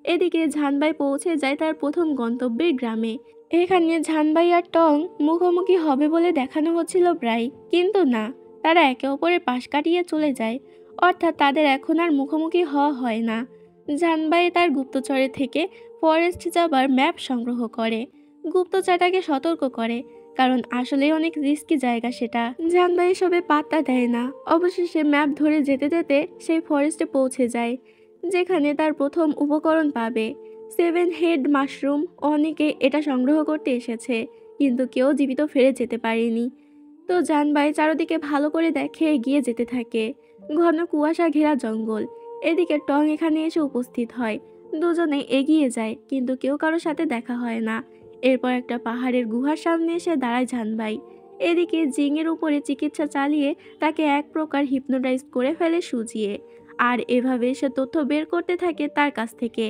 এদিকে ঝানবাই পৌঁছে যায় তার প্রথম গন্তব্যের গ্রামে। এখানে ঝানবাই আর টং মুখোমুখি হবে বলে দেখানো হচ্ছিল প্রায়, কিন্তু না, তারা একে অপরের পাশ কাটিয়ে চলে যায়। অর্থাৎ তাদের এখন আর মুখোমুখি হওয়া হয় না। ঝানবাই তার গুপ্তচরের থেকে ফরেস্ট যাবার ম্যাপ সংগ্রহ করে। গুপ্তচরটাকে সতর্ক করে, কারণ আসলে অনেক রিস্কি জায়গা সেটা। ঝানবাই এসবে পাত্তা দেয় না। অবশেষে ম্যাপ ধরে যেতে যেতে সেই ফরেস্টে পৌঁছে যায়, যেখানে তার প্রথম উপকরণ পাবে, 7 হেড মাশরুম। অনেকে এটা সংগ্রহ করতে এসেছে, কিন্তু কেউ জীবিত ফিরে যেতে পারেনি। তো জানবাই চারদিকে ভালো করে দেখে এগিয়ে যেতে থাকে। ঘন কুয়াশা ঘেরা জঙ্গল। এদিকে টং এখানে এসে উপস্থিত হয়। দুজনে এগিয়ে যায়, কিন্তু কেউ কারোর সাথে দেখা হয় না। এরপর একটা পাহাড়ের গুহার সামনে এসে দাঁড়ায় জানবাই। এদিকে জিংয়ের উপরে চিকিৎসা চালিয়ে তাকে এক প্রকার হিপনোটাইজ করে ফেলে সুজিয়ে। আর এভাবে সে তথ্য বের করতে থাকে তার কাছ থেকে।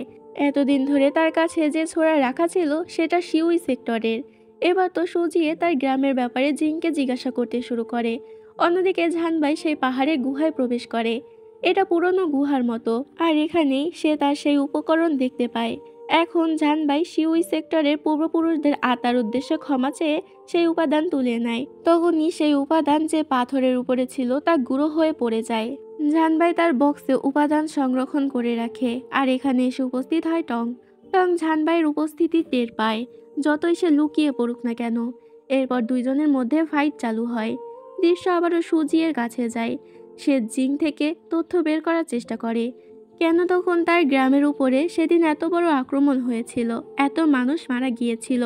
এতদিন ধরে তার কাছে যে ছোড়া রাখা ছিল সেটা শিউই সেক্টরের। এবার তো সুজিয়ে তার গ্রামের ব্যাপারে জিংকে জিজ্ঞাসা করতে শুরু করে। অন্যদিকে ঝানবাই সেই পাহাড়ের গুহায় প্রবেশ করে। এটা পুরনো গুহার মতো, আর এখানেই সে তার সেই উপকরণ দেখতে পায়। এখন ঝানবাই শিউই সেক্টরের পূর্বপুরুষদের আত্মার উদ্দেশ্যে ক্ষমা চেয়ে সেই উপাদান তুলে নেয়। তখনই সেই উপাদান যে পাথরের উপরে ছিল তা গুঁড়ো হয়ে পড়ে যায়। ঝানবাই তার বক্সে উপাদান সংরক্ষণ করে রাখে, আর এখানে এসে উপস্থিত হয় টং। টং ঝানবাইয়ের উপস্থিতি টের পায়, যতই সে লুকিয়ে পড়ুক না কেন। এরপর দুইজনের মধ্যে ফাইট চালু হয়। দৃশ্য আবারও সুজিয়ের কাছে যায়। সে জিং থেকে তথ্য বের করার চেষ্টা করে, কেন তখন তার গ্রামের উপরে সেদিন এত বড় আক্রমণ হয়েছিল, এত মানুষ মারা গিয়েছিল,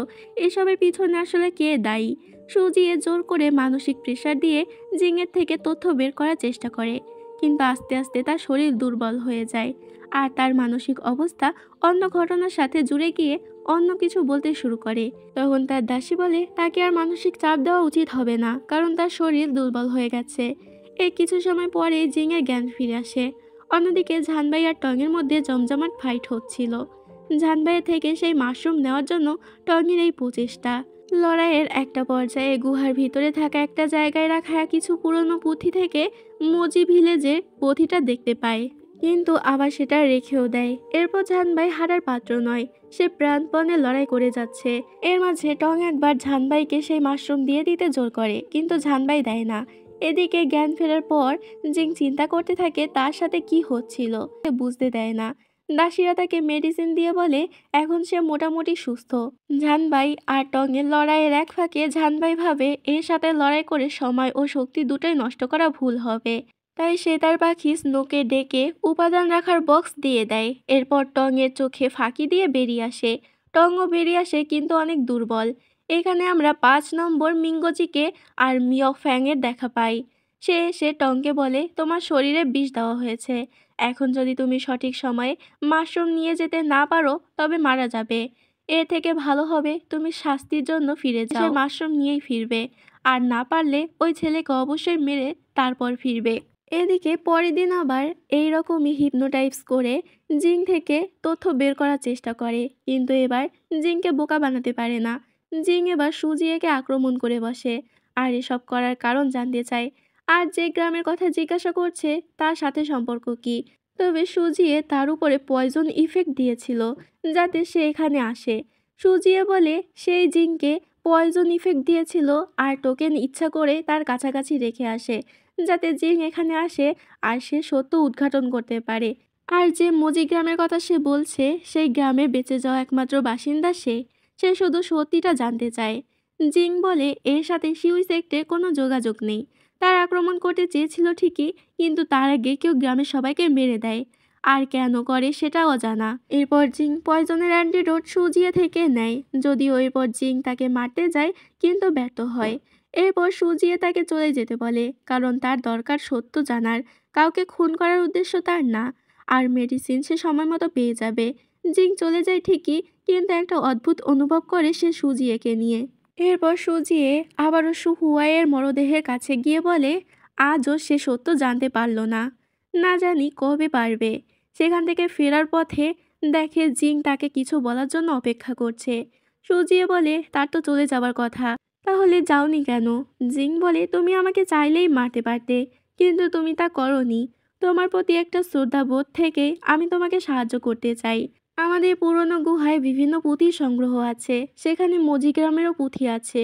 এসবের পিছনে আসলে কে দায়ী। সুজিয়ে জোর করে মানসিক প্রেশার দিয়ে জিংয়ের থেকে তথ্য বের করার চেষ্টা করে, কিন্তু আস্তে আস্তে তার শরীর দুর্বল হয়ে যায়। আর তার মানসিক অবস্থা অন্য ঘটনার সাথে জুড়ে গিয়ে অন্য কিছু বলতে শুরু করে। তখন তার দাসী বলে তাকে আর মানসিক চাপ দেওয়া উচিত হবে না, কারণ তার শরীর দুর্বল হয়ে গেছে। এই কিছু সময় পরে জিংয়ের জ্ঞান ফিরে আসে। অন্যদিকে ঝানবাই আর টঙের মধ্যে জমজমাট ফাইট হচ্ছিল। ঝানবাইয়ের থেকে সেই মাশরুম নেওয়ার জন্য টঙের এই প্রচেষ্টা। লড়াইয়ের একটা পর্যায়ে গুহার ভিতরে থাকা একটা জায়গায় রাখা কিছু পুরনো পুঁথি থেকে মজি ভিলেজের পুঁথিটা দেখতে পায়, কিন্তু আবার সেটা রেখেও দেয়। এরপর ঝানবাই হারার পাত্র নয়, সে প্রাণপণে লড়াই করে যাচ্ছে। এর মাঝে টং একবার ঝানবাইকে সেই মাশরুম দিয়ে দিতে জোর করে, কিন্তু ঝানবাই দেয় না। এদিকে জ্ঞান ফেরার পর জিং চিন্তা করতে থাকে তার সাথে কি হচ্ছিল, সে বুঝতে দেয় না। দাসীরা তাকে মেডিসিন দিয়ে বলে এখন সে মোটামুটি সুস্থ। ঝানবাই আর টঙের লড়াইয়ের এক ফাঁকে ঝানবাই ভাবে এর সাথে লড়াই করে সময় ও শক্তি দুটোই নষ্ট করা ভুল হবে। তাই সে তার পাখি স্নোকে ডেকে উপাদান রাখার বক্স দিয়ে দেয়। এরপর টঙের চোখে ফাঁকি দিয়ে বেরিয়ে আসে। টংও বেরিয়ে আসে, কিন্তু অনেক দুর্বল। এখানে আমরা 5 নম্বর মিঙ্গজিকে আর মিও ফ্যাংয়ের দেখা পাই। সে এসে টংকে বলে তোমার শরীরে বিষ দেওয়া হয়েছে, এখন যদি তুমি সঠিক সময়ে মাশরুম নিয়ে যেতে না পারো তবে মারা যাবে। এর থেকে ভালো হবে তুমি শাস্তির জন্য ফিরে যাও, সে মাশরুম নিয়েই ফিরবে, আর না পারলে ওই ছেলেকে অবশ্যই মেরে তারপর ফিরবে। এদিকে পরের দিন আবার এইরকমই হিপনোটাইপস করে জিং থেকে তথ্য বের করার চেষ্টা করে, কিন্তু এবার জিংকে বোকা বানাতে পারে না। জিং এবার সুজিয়েকে আক্রমণ করে বসে, আর এসব করার কারণ জানতে চায়। আর যে গ্রামের কথা জিজ্ঞাসা করছে তার সাথে সম্পর্ক কি। তবে সুজিয়ে তার উপরে পয়জন ইফেক্ট দিয়েছিল যাতে সে এখানে আসে। সুজিয়ে বলে সেই জিংকে পয়জন ইফেক্ট দিয়েছিল, আর টোকেন ইচ্ছা করে তার কাছাকাছি রেখে আসে, যাতে জিং এখানে আসে আর সে সত্য উদ্ঘাটন করতে পারে। আর যে মজি গ্রামের কথা সে বলছে সেই গ্রামে বেঁচে যাওয়া একমাত্র বাসিন্দা সে। সে শুধু সত্যিটা জানতে চায়। জিং বলে এর সাথে শিউই সেক্টে কোনো যোগাযোগ নেই। তার আক্রমণ করতে চেয়েছিল ঠিকই, কিন্তু তার আগে কেউ গ্রামের সবাইকে মেরে দেয়, আর কেন করে সেটাও অজানা। এরপর জিং পয়জনের অ্যান্টিডোট সুজিয়ে থেকে নেয়, যদিও এরপর জিং তাকে মারতে যায়, কিন্তু ব্যর্থ হয়। এরপর সুজিয়ে তাকে চলে যেতে বলে, কারণ তার দরকার সত্য জানার, কাউকে খুন করার উদ্দেশ্য তার না। আর মেডিসিন সে সময় মতো পেয়ে যাবে। জিং চলে যায় ঠিকই, কিন্তু একটা অদ্ভুত অনুভব করে সে সুজিয়েকে নিয়ে। এরপর সুজিয়ে আবারও হুয়াইয়ের মরদেহের কাছে গিয়ে বলে আজও সে সত্য জানতে পারল না, না জানি কবে পারবে। সেখান থেকে ফেরার পথে দেখে জিং তাকে কিছু বলার জন্য অপেক্ষা করছে। সুজিয়ে বলে তার তো চলে যাবার কথা, তাহলে যাওনি কেন? জিং বলে তুমি আমাকে চাইলেই মারতে পারতে, কিন্তু তুমি তা করনি। তোমার প্রতি একটা শ্রদ্ধাবোধ থেকে আমি তোমাকে সাহায্য করতে চাই। আমাদের পুরনো গুহায় বিভিন্ন পুঁথির সংগ্রহ আছে, সেখানে মজিগ্রামেরও পুঁথি আছে।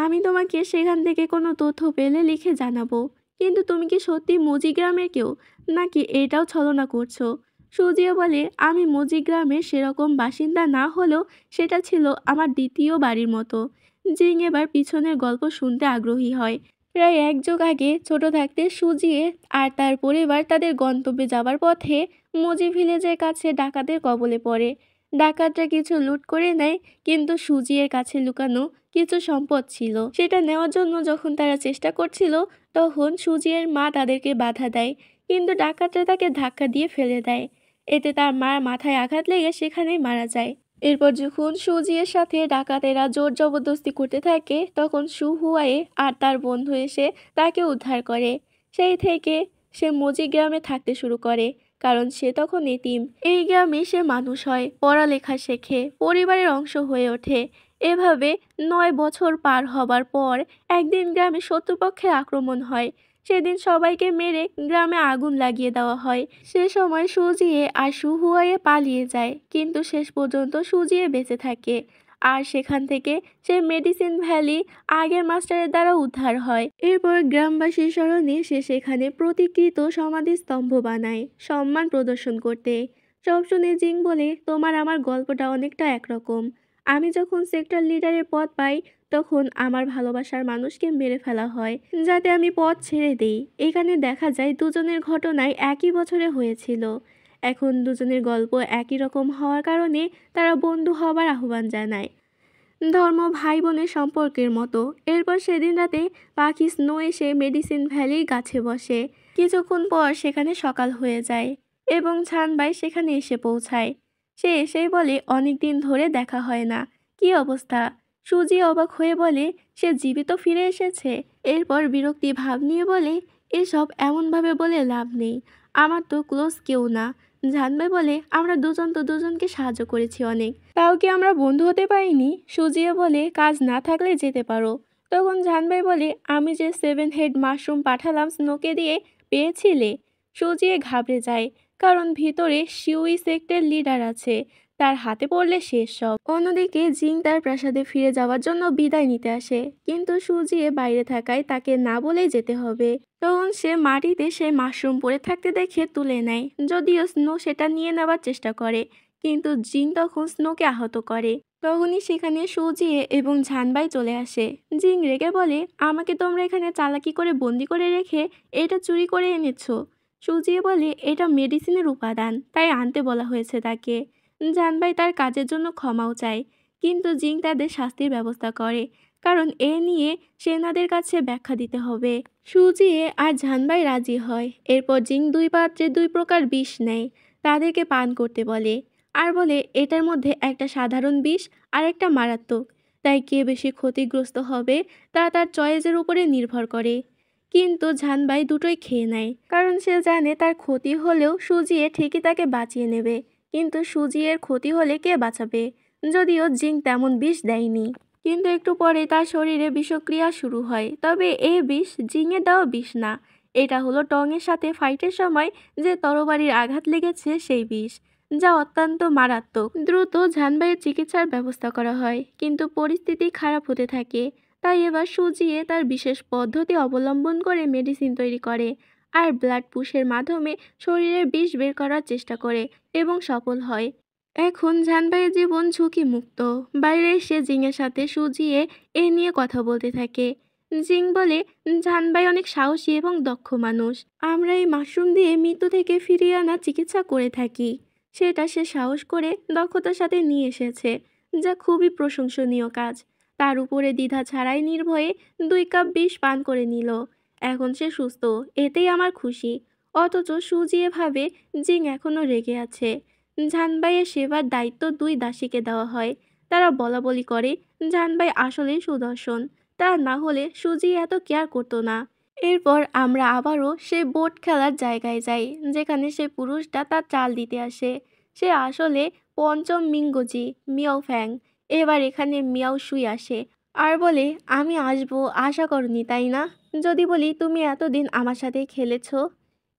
আমি তোমাকে সেখান থেকে কোনো তথ্য পেলে লিখে জানাবো। কিন্তু তুমি কি সত্যি মজিগ্রামের কেউ, নাকি এটাও ছলনা করছো? সুজিও বলে, আমি মজিগ্রামের সেরকম বাসিন্দা না হলেও সেটা ছিল আমার দ্বিতীয় বাড়ির মতো। জিং এবার পিছনের গল্প শুনতে আগ্রহী হয়। প্রায় এক যুগ আগে ছোট থাকতে সুজিয়ে আর তার পরিবার তাদের গন্তব্যে যাবার পথে মজি ভিলেজের কাছে ডাকাতের কবলে পড়ে। ডাকাতরা কিছু লুট করে নেয়, কিন্তু সুজিয়ের কাছে লুকানো কিছু সম্পদ ছিল, সেটা নেওয়ার জন্য যখন তারা চেষ্টা করছিল, তখন সুজিয়ের মা তাদেরকে বাধা দেয়, কিন্তু ডাকাতরা তাকে ধাক্কা দিয়ে ফেলে দেয়। এতে তার মার মাথায় আঘাত লেগে সেখানেই মারা যায়। এরপর যখন সুজিয়ের সাথে ডাকাতেরা জোর জবরদস্তি করতে থাকে, তখন সুহুয়ায়ে আর তার বন্ধু এসে তাকে উদ্ধার করে। সেই থেকে সে মজি গ্রামে থাকতে শুরু করে, কারণ সে তখন এতিম। এই গ্রামে সে মানুষ হয়, পড়ালেখা শেখে, পরিবারের অংশ হয়ে ওঠে। এভাবে 9 বছর পার হবার পর একদিন গ্রামে শত্রুপক্ষের আক্রমণ হয়। সেদিন সবাইকে মেরে গ্রামে আগুন লাগিয়ে দেওয়া হয়। সে সময় সুজিয়ে আর সুহুয়ায়ে পালিয়ে যায়, কিন্তু শেষ পর্যন্ত সুজিয়ে বেঁচে থাকে। আর সেখান থেকে সে মেডিসিন ভ্যালি আগের মাস্টারের দ্বারা উদ্ধার হয়। এরপর গ্রামবাসীর স্মরণে সে সেখানে প্রতিকৃত সমাধিস্তম্ভ বানায়, সম্মান প্রদর্শন করতে। সব শুনে জিং বলে, তোমার আমার গল্পটা অনেকটা একরকম। আমি যখন সেক্টর লিডারের পদ পাই, তখন আমার ভালোবাসার মানুষকে মেরে ফেলা হয়, যাতে আমি পথ ছেড়ে দেই। এখানে দেখা যায় দুজনের ঘটনায় একই বছরে হয়েছিল। এখন দুজনের গল্প একই রকম হওয়ার কারণে তারা বন্ধু হবার আহ্বান জানায়, ধর্ম ভাই বোনের সম্পর্কের মতো। এরপর সেদিন রাতে পাখি স্নো এসে মেডিসিন ভ্যালির গাছে বসে। কিছুক্ষণ পর সেখানে সকাল হয়ে যায় এবং ছানবাই সেখানে এসে পৌঁছায়। সে এসেই বলে, অনেকদিন ধরে দেখা হয় না, কি অবস্থা? সুজি অবাক হয়ে বলে, সে জীবিত ফিরে এসেছে। এরপর বিরক্তি ভাব নিয়ে বলে, এসব এমনভাবে বলে লাভ নেই, আমার তো ক্লোজ কেউ না। জানবাই বলে, আমরা দুজন তো দুজনকে সাহায্য করেছি অনেক, তাও কি আমরা বন্ধু হতে পারিনি? সুজিয়ে বলে, কাজ না থাকলে যেতে পারো। তখন জানবাই বলে, আমি যে 7 হেড মাশরুম পাঠালাম স্নোকে দিয়ে, পেয়েছিলে? সুজিয়ে ঘাবড়ে যায়, কারণ ভিতরে শিউই সেক্টর লিডার আছে, তার হাতে পড়লে শেষ সব। অন্যদিকে জিং তার প্রাসাদে ফিরে যাওয়ার জন্য বিদায় নিতে আসে, কিন্তু সুজিয়ে বাইরে থাকায় তাকে না বলেই যেতে হবে। তখন সে মাটিতে সেই মাশরুম পড়ে থাকতে দেখে তুলে নেয়, যদিও স্নো সেটা নিয়ে নেওয়ার চেষ্টা করে, কিন্তু জিং তখন স্নোকে আহত করে। তখনই সেখানে সুজিয়ে এবং ঝানবাই চলে আসে। জিং রেগে বলে, আমাকে তোমরা এখানে চালাকি করে বন্দি করে রেখে এটা চুরি করে এনেছো। সুজিয়ে বলে, এটা মেডিসিনের উপাদান, তাই আনতে বলা হয়েছে তাকে। জানবাই তার কাজের জন্য ক্ষমাও চায়, কিন্তু জিং তাদের শাস্তির ব্যবস্থা করে, কারণ এ নিয়ে সেনাদের কাছে ব্যাখ্যা দিতে হবে। সুজিয়ে আর জানবাই রাজি হয়। এরপর জিং 2 পাত্রে 2 প্রকার বিষ নেয়, তাদেরকে পান করতে বলে, আর বলে এটার মধ্যে একটা সাধারণ বিষ আর একটা মারাত্মক, তাই কে বেশি ক্ষতিগ্রস্ত হবে তা তার চয়েসের উপরে নির্ভর করে। কিন্তু জানবাই দুটোই খেয়ে নেয়, কারণ সে জানে তার ক্ষতি হলেও সুজিয়ে ঠিকই তাকে বাঁচিয়ে নেবে। কিন্তু সুজিয়ের ক্ষতি হলে কে বাঁচাবে? যদিও জিং তেমন বিষ দেয়নি, কিন্তু একটু পরে তার শরীরে বিষক্রিয়া শুরু হয়। তবে এই বিষ জিংয়ে দেওয়া বিষ না, এটা হলো টংয়ের সাথে ফাইটের সময় যে তরবারির আঘাত লেগেছে সেই বিষ, যা অত্যন্ত মারাত্মক। দ্রুত জানবাইয়ের চিকিৎসার ব্যবস্থা করা হয়, কিন্তু পরিস্থিতি খারাপ হতে থাকে। তাই এবার সুজিয়ে তার বিশেষ পদ্ধতি অবলম্বন করে মেডিসিন তৈরি করে, আর ব্লাড পুশের মাধ্যমে শরীরের বিষ বের করার চেষ্টা করে এবং সফল হয়। এখন জানবাইয়ের জীবন ঝুঁকি মুক্ত। বাইরে এসে জিংয়ের সাথে সুজিয়ে এ নিয়ে কথা বলতে থাকে। জিং বলে, জানবাই অনেক সাহসী এবং দক্ষ মানুষ, আমরা এই মাশরুম দিয়ে মৃত্যু থেকে ফিরিয়ে আনা চিকিৎসা করে থাকি। সেটা সে সাহস করে দক্ষতার সাথে নিয়ে এসেছে, যা খুবই প্রশংসনীয় কাজ। তার উপরে দ্বিধা ছাড়াই নির্ভয়ে 2 কাপ বিষ পান করে নিল। এখন সে সুস্থ, এতেই আমার খুশি। অথচ সুজিয়ে ভাবে জিং এখনো রেগে আছে। জানবাইয়ের সেবার দায়িত্ব 2 দাসীকে দেওয়া হয়। তারা বলাবলি করে জানবাই আসলেই সুদর্শন, তা না হলে সুজি এত কেয়ার করতো না। এরপর আমরা আবারও সেই বোট খেলার জায়গায় যাই, যেখানে সে পুরুষটা তার চাল দিতে আসে। সে আসলে পঞ্চম মিঙ্গজি মিয়াও ফ্যাং। এবার এখানে মিয়াও সুই আসে আর বলে, আমি আসবো আশা করনি তাই না? যদি বলি তুমি এতদিন আমার সাথে খেলেছো।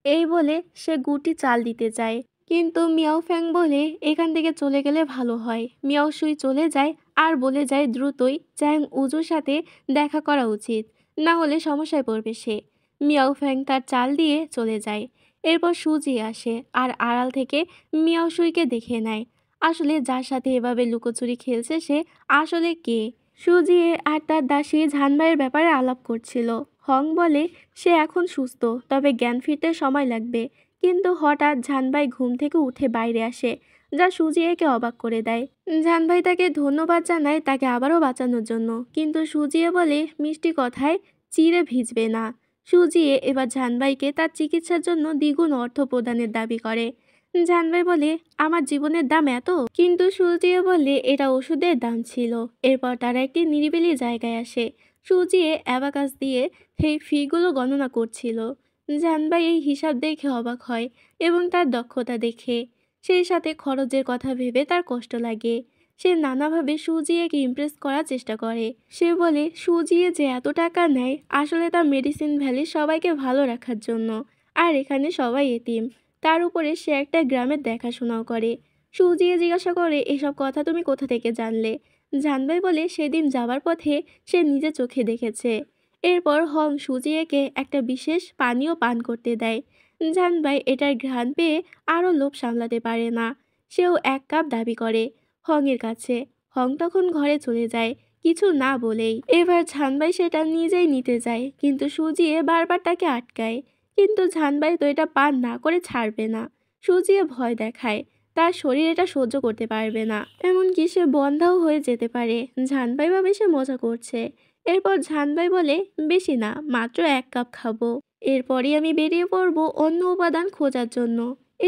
এই বলে সে গুটি চাল দিতে যায়। কিন্তু মিয়াও ফ্যাং বলে এখান থেকে চলে গেলে ভালো হয়। মিয়াও সুই চলে যায় আর বলে যায় দ্রুতই চ্যাং উজুর সাথে দেখা করা উচিত, না হলে সমস্যায় পড়বে সে। মিয়াও ফ্যাং তার চাল দিয়ে চলে যায়। এরপর সুজি আসে আর আড়াল থেকে মিয়াও সুইকে দেখে নেয়। আসলে যার সাথে এভাবে লুকোচুরি খেলছে সে আসলে কে। সুজি আর তার দাসী ঝানবাইয়ের ব্যাপারে আলাপ করছিল। হং বলে সে এখন সুস্থ, তবে জ্ঞান ফিরতে সময় লাগবে। কিন্তু হঠাৎ ঝানবাই ঘুম থেকে উঠে বাইরে আসে, যা সুজিয়েকে অবাক করে দেয়। ঝানবাই তাকে ধন্যবাদ জানায় তাকে আবারও বাঁচানোর জন্য, কিন্তু সুজিয়ে বলে মিষ্টি কথায় চিড়ে ভিজবে না। সুজিয়ে এবার ঝানবাইকে তার চিকিৎসার জন্য দ্বিগুণ অর্থ প্রদানের দাবি করে। জানবাই বলে আমার জীবনের দাম এত, কিন্তু সুজিয়ে বললে এটা ওষুধের দাম ছিল। এরপর তারা একটি নিরিবিলি জায়গায় আসে। সুজিয়ে অ্যাবাকাস দিয়ে সেই ফিগুলো গণনা করছিল। জানবাই এই হিসাব দেখে অবাক হয় এবং তার দক্ষতা দেখে সেই সাথে খরচের কথা ভেবে তার কষ্ট লাগে। সে নানাভাবে সুজিয়েকে ইমপ্রেস করার চেষ্টা করে। সে বলে সুজিয়ে যে এত টাকা নেয় আসলে তার মেডিসিন ভ্যালি সবাইকে ভালো রাখার জন্য, আর এখানে সবাই এতিম। তার উপরে সে একটা গ্রামের দেখাশোনাও করে। সুজিয়ে জিজ্ঞাসা করে এসব কথা তুমি কোথা থেকে জানলে। জানবাই বলে সেদিন যাবার পথে সে নিজে চোখে দেখেছে। এরপর হং সুজিয়েকে একটা বিশেষ পানীয় পান করতে দেয়। জানবাই এটার ঘ্রাণ পেয়ে আরও লোভ সামলাতে পারে না। সেও 1 কাপ দাবি করে হংয়ের কাছে। হং তখন ঘরে চলে যায় কিছু না বলেই। এবার ঝানবাই সেটা নিজেই নিতে যায়, কিন্তু সুজিয়ে বারবার তাকে আটকায়। কিন্তু ঝানবাই তো এটা পান না করে ছাড়বে না। সুজিয়ে ভয় দেখায় তার শরীর এটা সহ্য করতে পারবে না, এমনকি সে বন্ধাও হয়ে যেতে পারে। ঝানবাই ভাবে সে মজা করছে। এরপর ঝানবাই বলে বেশি না, মাত্র 1 কাপ খাবো। এরপরই আমি বেরিয়ে পড়বো অন্য উপাদান খোঁজার জন্য।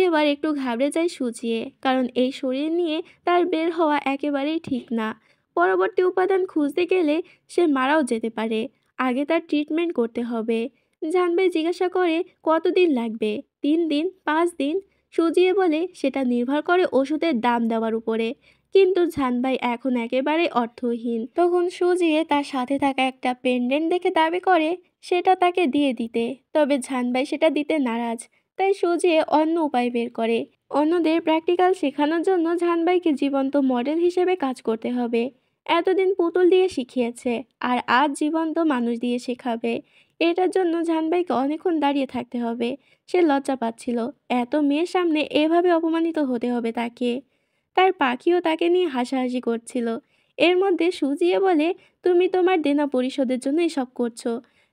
এবার একটু ঘাবড়ে যায় সুজিয়ে, কারণ এই শরীর নিয়ে তার বের হওয়া একেবারেই ঠিক না। পরবর্তী উপাদান খুঁজতে গেলে সে মারাও যেতে পারে। আগে তার ট্রিটমেন্ট করতে হবে। জানবাই জিজ্ঞাসা করে কতদিন লাগবে, 3 দিন, 5 দিন? সুজিয়ে বলে সেটা নির্ভর করে ওষুধের দাম দেওয়ার উপরে। কিন্তু ঝানবাই এখন একেবারে অর্থহীন। তখন সুজিয়ে তার সাথে থাকা একটা পেন্ডেন্ট দেখে দাবি করে সেটা তাকে দিয়ে দিতে, তবে ঝানবাই সেটা দিতে নারাজ। তাই সুজিয়ে অন্য উপায় বের করে। অন্যদের প্র্যাকটিক্যাল শেখানোর জন্য ঝানবাইকে জীবন্ত মডেল হিসেবে কাজ করতে হবে। এতদিন পুতুল দিয়ে শিখিয়েছে, আর আজ জীবন্ত মানুষ দিয়ে শেখাবে। এটার জন্য জানবাইকে অনেকক্ষণ দাঁড়িয়ে থাকতে হবে। সে লজ্জা পাচ্ছিল, এত মেয়ের সামনে এভাবে অপমানিত হতে হবে তাকে। তার পাখিও তাকে নিয়ে হাসাহাসি করছিল। এর মধ্যে সুজিয়ে বলে তুমি তোমার দেনা পরিশোধের জন্য এসব করছো,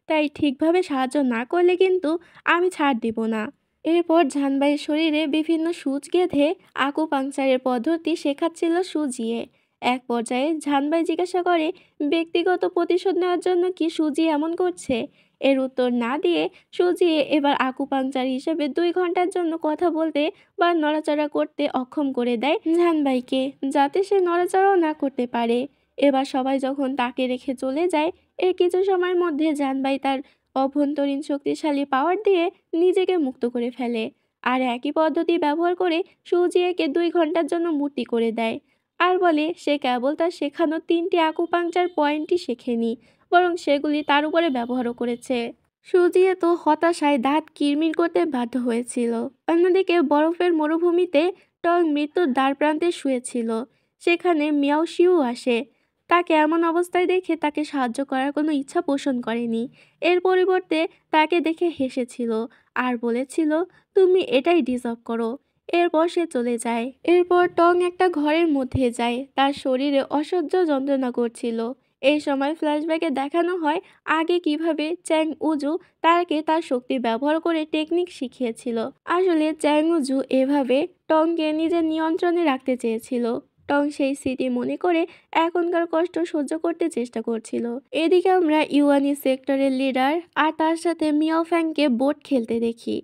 তাই ঠিকভাবে সাহায্য না করলে কিন্তু আমি ছাড় দিব না। এরপর জানবাইয়ের শরীরে বিভিন্ন সূচ গেঁথে আকুপাংচারের পদ্ধতি শেখাচ্ছিল সুজিয়ে। এক পর্যায়ে জানবাই জিজ্ঞাসা করে ব্যক্তিগত প্রতিশোধ নেওয়ার জন্য কি সুজি এমন করছে। এর উত্তর না দিয়ে সুজিয়ে এবার আকুপাংচার হিসেবে 2 ঘন্টার জন্য কথা বলতে বা নড়াচড়া করতে অক্ষম করে দেয় জানবাইকে, যাতে সে নড়াচড়াও না করতে পারে। এবার সবাই যখন তাকে রেখে চলে যায়, এর কিছু সময়ের মধ্যে জানবাই তার অভ্যন্তরীণ শক্তিশালী পাওয়ার দিয়ে নিজেকে মুক্ত করে ফেলে, আর একই পদ্ধতি ব্যবহার করে সুজিয়েকে 2 ঘন্টার জন্য মূর্তি করে দেয়। আর বলে সে কেবল তার শেখানো 3টি আকুপাংচার পয়েন্টই শেখেনি, বরং সেগুলি তার উপরে ব্যবহারও করেছে। সুজিয়ে তো হতাশায় দাঁত কিরমির করতে বাধ্য হয়েছিল। অন্যদিকে বরফের মরুভূমিতে টং মৃত্যুর দ্বার প্রান্তে শুয়েছিল। সেখানে মিয়াও শিউ আসে। তাকে এমন অবস্থায় দেখে তাকে সাহায্য করার কোনো ইচ্ছা পোষণ করেনি। এর পরিবর্তে তাকে দেখে হেসেছিল আর বলেছিল তুমি এটাই ডিজার্ভ করো। এরপর সে চলে যায়। এরপর টং একটা ঘরের মধ্যে যায়, তার শরীরে অসহ্য যন্ত্রণা করছিল। এই সময় ফ্ল্যাশব্যাকে দেখানো হয় আগে কিভাবে চ্যাং উজু তাকে তার শক্তি ব্যবহার করে টেকনিক শিখিয়েছিল। আসলে চ্যাং উজু এভাবে টংকে নিজের নিয়ন্ত্রণে রাখতে চেয়েছিল। টং সেই স্মৃতি মনে করে এখনকার কষ্ট সহ্য করতে চেষ্টা করছিল। এদিকে আমরা ইউয়ানি সেক্টরের লিডার আর তার সাথে মিয়াও ফ্যাংকে বোট খেলতে দেখি।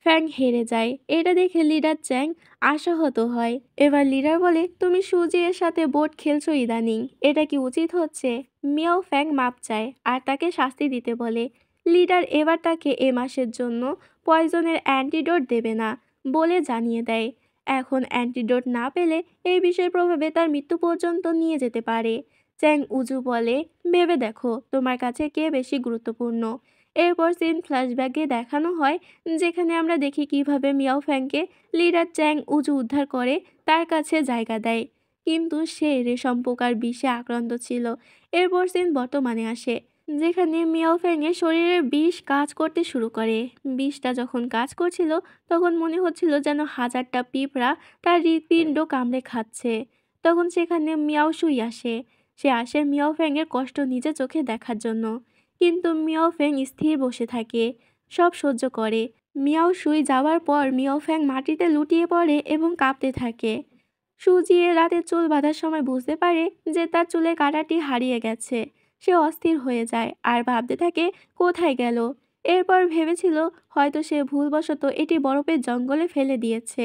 ফ্যাং হেরে যায়, এটা দেখে লিডার চ্যাং আশাহত হয়। এবার লিডার বলে তুমি সুজিয়ের সাথে বোট খেলছো ইদানিং, এটা কি উচিত হচ্ছে? মিয়াও ফ্যাং মাপ চায় আর তাকে শাস্তি দিতে বলে। লিডার এবার তাকে এ মাসের জন্য পয়জনের অ্যান্টিডোট দেবে না বলে জানিয়ে দেয়। এখন অ্যান্টিডোট না পেলে এই বিষয়ের প্রভাবে তার মৃত্যু পর্যন্ত নিয়ে যেতে পারে। চ্যাং উজু বলে ভেবে দেখো তোমার কাছে কে বেশি গুরুত্বপূর্ণ, এরপর সিন ফ্ল্যাশব্যাকে দেখানো হয়, যেখানে আমরা দেখি কিভাবে মিয়াও ফ্যাংকে লিডার চ্যাং উজু উদ্ধার করে তার কাছে জায়গা দেয়, কিন্তু সে রেশম পোকার বিষে আক্রান্ত ছিল। এরপর সিন বর্তমানে আসে, যেখানে মিয়াও ফ্যাংয়ের শরীরের বিষ কাজ করতে শুরু করে। বিষটা যখন কাজ করছিল তখন মনে হচ্ছিল যেন হাজারটা পিঁপড়া তার হৃৎপিণ্ড কামড়ে খাচ্ছে। তখন সেখানে মিয়াও সুই আসে। সে আসে মিয়াও ফ্যাংয়ের কষ্ট নিজে চোখে দেখার জন্য, কিন্তু মিয়াও ফ্যাং স্থির বসে থাকে, সব সহ্য করে। মিয়াও সুই যাওয়ার পর মিয়াও ফ্যাং মাটিতে লুটিয়ে পড়ে এবং কাঁপতে থাকে। সুজিয়ে রাতে চুল বাঁধার সময় বুঝতে পারে যে তার চুলের কাঁটাটি হারিয়ে গেছে। সে অস্থির হয়ে যায় আর ভাবতে থাকে কোথায় গেল। এরপর ভেবেছিল হয়তো সে ভুলবশত এটি বরফের জঙ্গলে ফেলে দিয়েছে।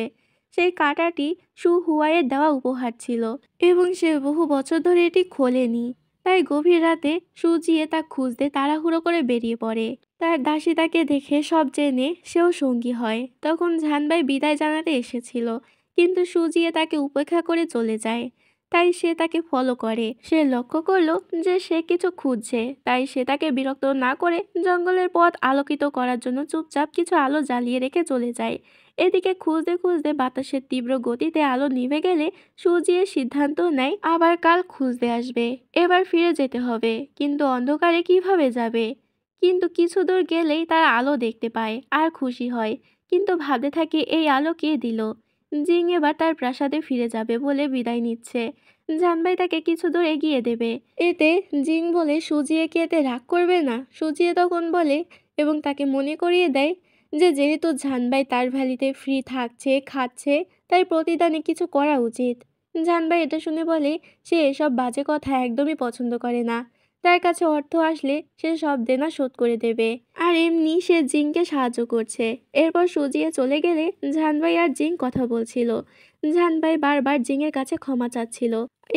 সেই কাঁটাটি সু হুয়াইয়ের দেওয়া উপহার ছিল এবং সে বহু বছর ধরে এটি খোলেনি। তাই গভীর রাতে সুজিয়ে তা খুঁজতে তাড়াহুড়ো করে বেরিয়ে পড়ে। তার দাসী তাকে দেখে সব জেনে সেও সঙ্গী হয়। তখন ঝানবাই বিদায় জানাতে এসেছিল, কিন্তু সুজিয়ে তাকে উপেক্ষা করে চলে যায়। তাই সে তাকে ফলো করে। সে লক্ষ্য করলো যে সে কিছু খুঁজছে, তাই সে তাকে বিরক্ত না করে জঙ্গলের পথ আলোকিত করার জন্য চুপচাপ কিছু আলো জ্বালিয়ে রেখে চলে যায়। এদিকে খুঁজতে খুঁজতে বাতাসের তীব্র গতিতে আলো নিভে গেলে সুজিয়ে সিদ্ধান্ত নেয় আবার কাল খুঁজতে আসবে। এবার ফিরে যেতে হবে, কিন্তু অন্ধকারে কিভাবে যাবে। কিন্তু কিছু দূর গেলেই তারা আলো দেখতে পায় আর খুশি হয়, কিন্তু ভাবতে থাকে এই আলো কে দিল। জিং এবার তার প্রাসাদে ফিরে যাবে বলে বিদায় নিচ্ছে। জানবাই তাকে কিছু দূর এগিয়ে দেবে। এতে জিং বলে সুজিয়েকে এতে রাগ করবে না। সুজিয়ে তখন বলে এবং তাকে মনে করিয়ে দেয় যে যেহেতু জানবাই তার ভ্যালিতে ফ্রি থাকছে খাচ্ছে, তাই প্রতিদানে কিছু করা উচিত। জানবাই এটা শুনে বলে সে এসব বাজে কথা একদমই পছন্দ করে না। তার কাছে অর্থ আসলে সে সব দেনা শোধ করে দেবে, আর এমনি সে জিংকে সাহায্য করছে। এরপর সুজিয়ে চলে গেলে জানবাই আর জিং কথা বলছিল। জানবাই বারবার জিংয়ের কাছে ক্ষমা চাচ্ছিল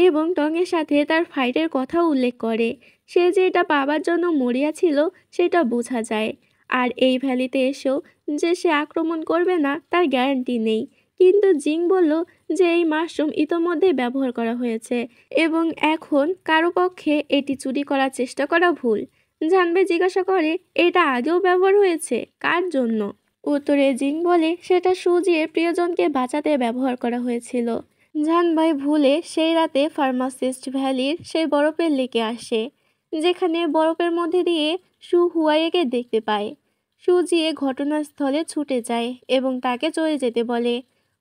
এবং টংয়ের সাথে তার ফাইটের কথা উল্লেখ করে। সে যে এটা পাবার জন্য মরিয়া ছিল সেটা বোঝা যায়। আর এই ভ্যালিতে এসেও যে সে আক্রমণ করবে না তার গ্যারান্টি নেই। কিন্তু জিং বলল যে এই মাশরুম ইতোমধ্যে ব্যবহার করা হয়েছে এবং এখন কারো পক্ষে এটি চুরি করার চেষ্টা করা ভুল। জানবে জিজ্ঞাসা করে এটা আগেও ব্যবহার হয়েছে, কার জন্য? উত্তরে জিং বলে সেটা সুজিয়ের প্রিয়জনকে বাঁচাতে ব্যবহার করা হয়েছিল। জানবাই ভুলে সেই রাতে ফার্মাসিস্ট ভ্যালির সেই বরফের লেকে আসে, যেখানে বরফের মধ্যে দিয়ে সু হুয়াইকে দেখতে পায়। সুজিয়ে ঘটনাস্থলে ছুটে যায় এবং তাকে চলে যেতে বলে।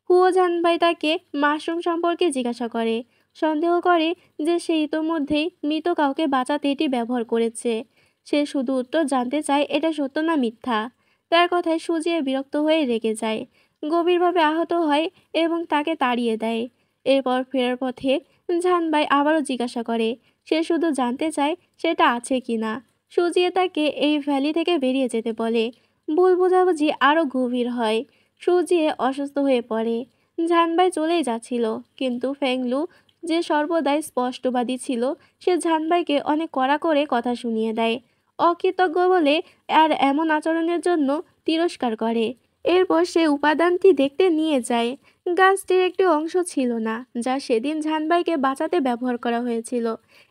হুয়ো জানবাই তাকে মাশরুম সম্পর্কে জিজ্ঞাসা করে, সন্দেহ করে যে সে ইতোমধ্যেই মৃত কাউকে বাঁচাতে এটি ব্যবহার করেছে। সে শুধু উত্তর জানতে চায় এটা সত্য না মিথ্যা। তার কথায় সুজিয়ে বিরক্ত হয়ে রেগে যায়, গভীরভাবে আহত হয় এবং তাকে তাড়িয়ে দেয়। এরপর ফেরার পথে জানবাই আবারও জিজ্ঞাসা করে, সে শুধু জানতে চায় সেটা আছে কিনা। সুজিয়ে তাকে এই ভ্যালি থেকে বেরিয়ে যেতে বলে। ভুল বোঝাবুঝি আরও গভীর হয়। সুজিয়ে অসুস্থ হয়ে পড়ে। জানবাই চলেই যাচ্ছিল, কিন্তু ফেংলু যে সর্বদাই স্পষ্টবাদী ছিল সে জানবাইকে অনেক কড়া করে কথা শুনিয়ে দেয়, অকৃতজ্ঞ বলে আর এমন আচরণের জন্য তিরস্কার করে। এরপর সে উপাদানটি দেখতে নিয়ে যায়। গাছটির একটি অংশ ছিল না যা সেদিন জানবাইকে বাঁচাতে ব্যবহার করা হয়েছিল।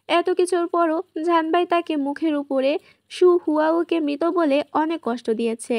এত কিছুর পরও জানবাই তাকে মুখের উপরে সু হুয়াউকে মৃত বলে অনেক কষ্ট দিয়েছে,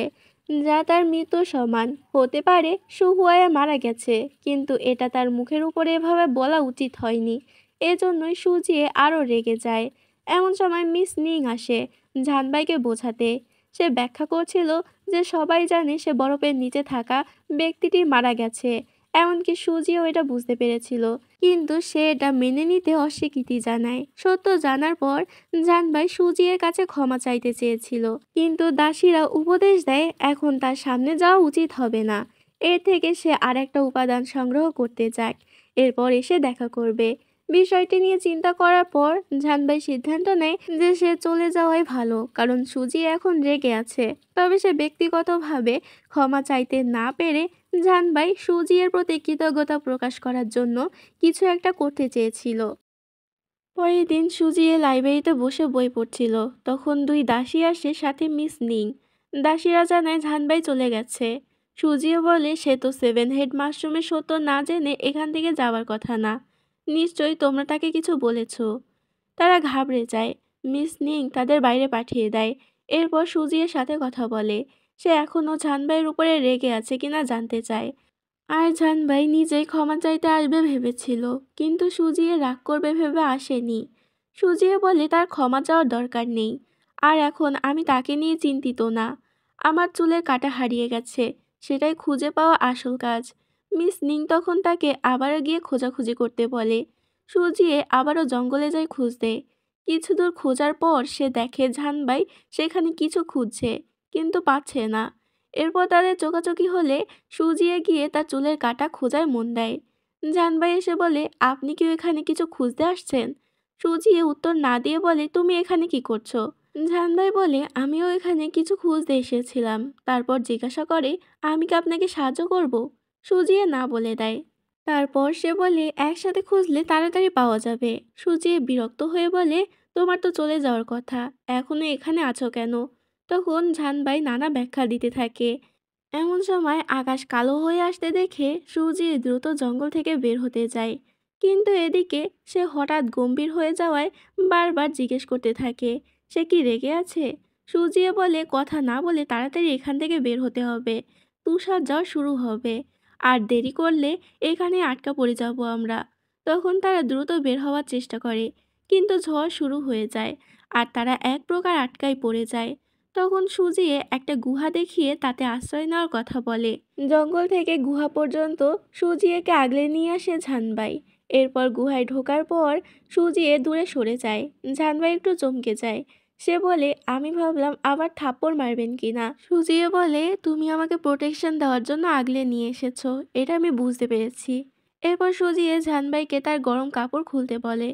যা তার মৃত সমান হতে পারে। সু হুয়াইয়া মারা গেছে, কিন্তু এটা তার মুখের উপরে এভাবে বলা উচিত হয়নি। এজন্যই সুজিয়ে আরও রেগে যায়। এমন সময় মিস নিং আসে জানবাইকে বোঝাতে। সে ব্যাখ্যা করছিল যে সবাই জানে সে বরফের নিচে থাকা ব্যক্তিটি মারা গেছে, এমনকি সুজিও এটা বুঝতে পেরেছিল, কিন্তু সে এটা মেনে নিতে অস্বীকৃতি জানায়। সত্য জানার পর জানবাই সুজিয়ের কাছে ক্ষমা চাইতে চেয়েছিল, কিন্তু দাসীরা উপদেশ দেয় এখন তার সামনে যাওয়া উচিত হবে না। এর থেকে সে আর একটা উপাদান সংগ্রহ করতে যাক, এরপর এসে দেখা করবে। বিষয়টি নিয়ে চিন্তা করার পর জানবাই সিদ্ধান্ত নেয় যে সে চলে যাওয়াই ভালো, কারণ সুজি এখন রেগে আছে। তবে সে ব্যক্তিগতভাবে ক্ষমা চাইতে না পেরে জানবাই সুজিয়ের প্রতি কৃতজ্ঞতা প্রকাশ করার জন্য কিছু একটা করতে চেয়েছিল। পরের দিন সুজিয়ে লাইব্রেরিতে বসে বই পড়ছিল। তখন দুই দাসী আসে, সাথে মিস নিং। দাসীরা জানায় জানবাই চলে গেছে। সুজিয়ে বলে সে তো সেভেন হেড মাশরুমের সত্য না জেনে এখান থেকে যাওয়ার কথা না। নিশ্চয়ই তোমরা তাকে কিছু বলেছ। তারা ঘাবড়ে যায়। মিস নিং তাদের বাইরে পাঠিয়ে দেয় এরপর সুজিয়ের সাথে কথা বলে। সে এখনও জানবাইয়ের উপরে রেগে আছে কিনা জানতে চায়। আর জানবাই নিজেই ক্ষমা চাইতে আসবে ভেবেছিল, কিন্তু সুজিয়ে রাগ করবে ভেবে আসেনি। সুজিয়ে বলে তার ক্ষমা চাওয়ার দরকার নেই, আর এখন আমি তাকে নিয়ে চিন্তিত না। আমার চুলের কাঁটা হারিয়ে গেছে, সেটাই খুঁজে পাওয়া আসল কাজ। মিস নিং তখন তাকে আবারও গিয়ে খোঁজাখুঁজি করতে বলে। সুজিয়ে আবারও জঙ্গলে যায় খুঁজতে। কিছু দূর খোঁজার পর সে দেখে জানবাই সেখানে কিছু খুঁজছে, কিন্তু পাচ্ছে না। এরপর তাদের চোখাচোখি হলে সুজিয়ে গিয়ে তার চুলের কাঁটা খোঁজায় মন দেয়। জানবাই এসে বলে, আপনি কি এখানে কিছু খুঁজতে আসছেন? সুজিয়ে উত্তর না দিয়ে বলে, তুমি এখানে কি করছো? জানবাই বলে, আমিও এখানে কিছু খুঁজতে এসেছিলাম। তারপর জিজ্ঞাসা করে, আমি কি আপনাকে সাহায্য করব? সুজিয়ে না বলে দেয়। তারপর সে বলে, একসাথে খুঁজলে তাড়াতাড়ি পাওয়া যাবে। সুজিয়ে বিরক্ত হয়ে বলে, তোমার তো চলে যাওয়ার কথা, এখনো এখানে আছো কেন? তখন জানবাই নানা ব্যাখ্যা দিতে থাকে। এমন সময় আকাশ কালো হয়ে আসতে দেখে সুজি দ্রুত জঙ্গল থেকে বের হতে যায়। কিন্তু এদিকে সে হঠাৎ গম্ভীর হয়ে যাওয়ায় বারবার জিজ্ঞেস করতে থাকে, সে কি রেগে আছে? সুজিয়ে বলে, কথা না বলে তাড়াতাড়ি এখান থেকে বের হতে হবে, তুষার ঝড় শুরু হবে, আর দেরি করলে এখানে আটকা পড়ে যাব আমরা। তখন তারা দ্রুত বের হওয়ার চেষ্টা করে, কিন্তু ঝড় শুরু হয়ে যায় আর তারা এক প্রকার আটকাই পড়ে যায়। তখন সুজিয়ে একটা গুহা দেখিয়ে তাতে আশ্রয় নেওয়ার কথা বলে। জঙ্গল থেকে গুহা পর্যন্ত সুজিয়েকে আগলে নিয়ে আসে জানবাই। এরপর গুহায় ঢোকার পর সুজিয়ে দূরে সরে যায়। জানবাই একটু চমকে যায়। সে বলে, আমি ভাবলাম আবার থাপ্পড় মারবেন কিনা। সুজিয়ে বলে, তুমি আমাকে প্রোটেকশন দেওয়ার জন্য আগলে নিয়ে এসেছো, এটা আমি বুঝতে পেরেছি। এরপর সুজিয়ে জানবাইকে তার গরম কাপড় খুলতে বলে।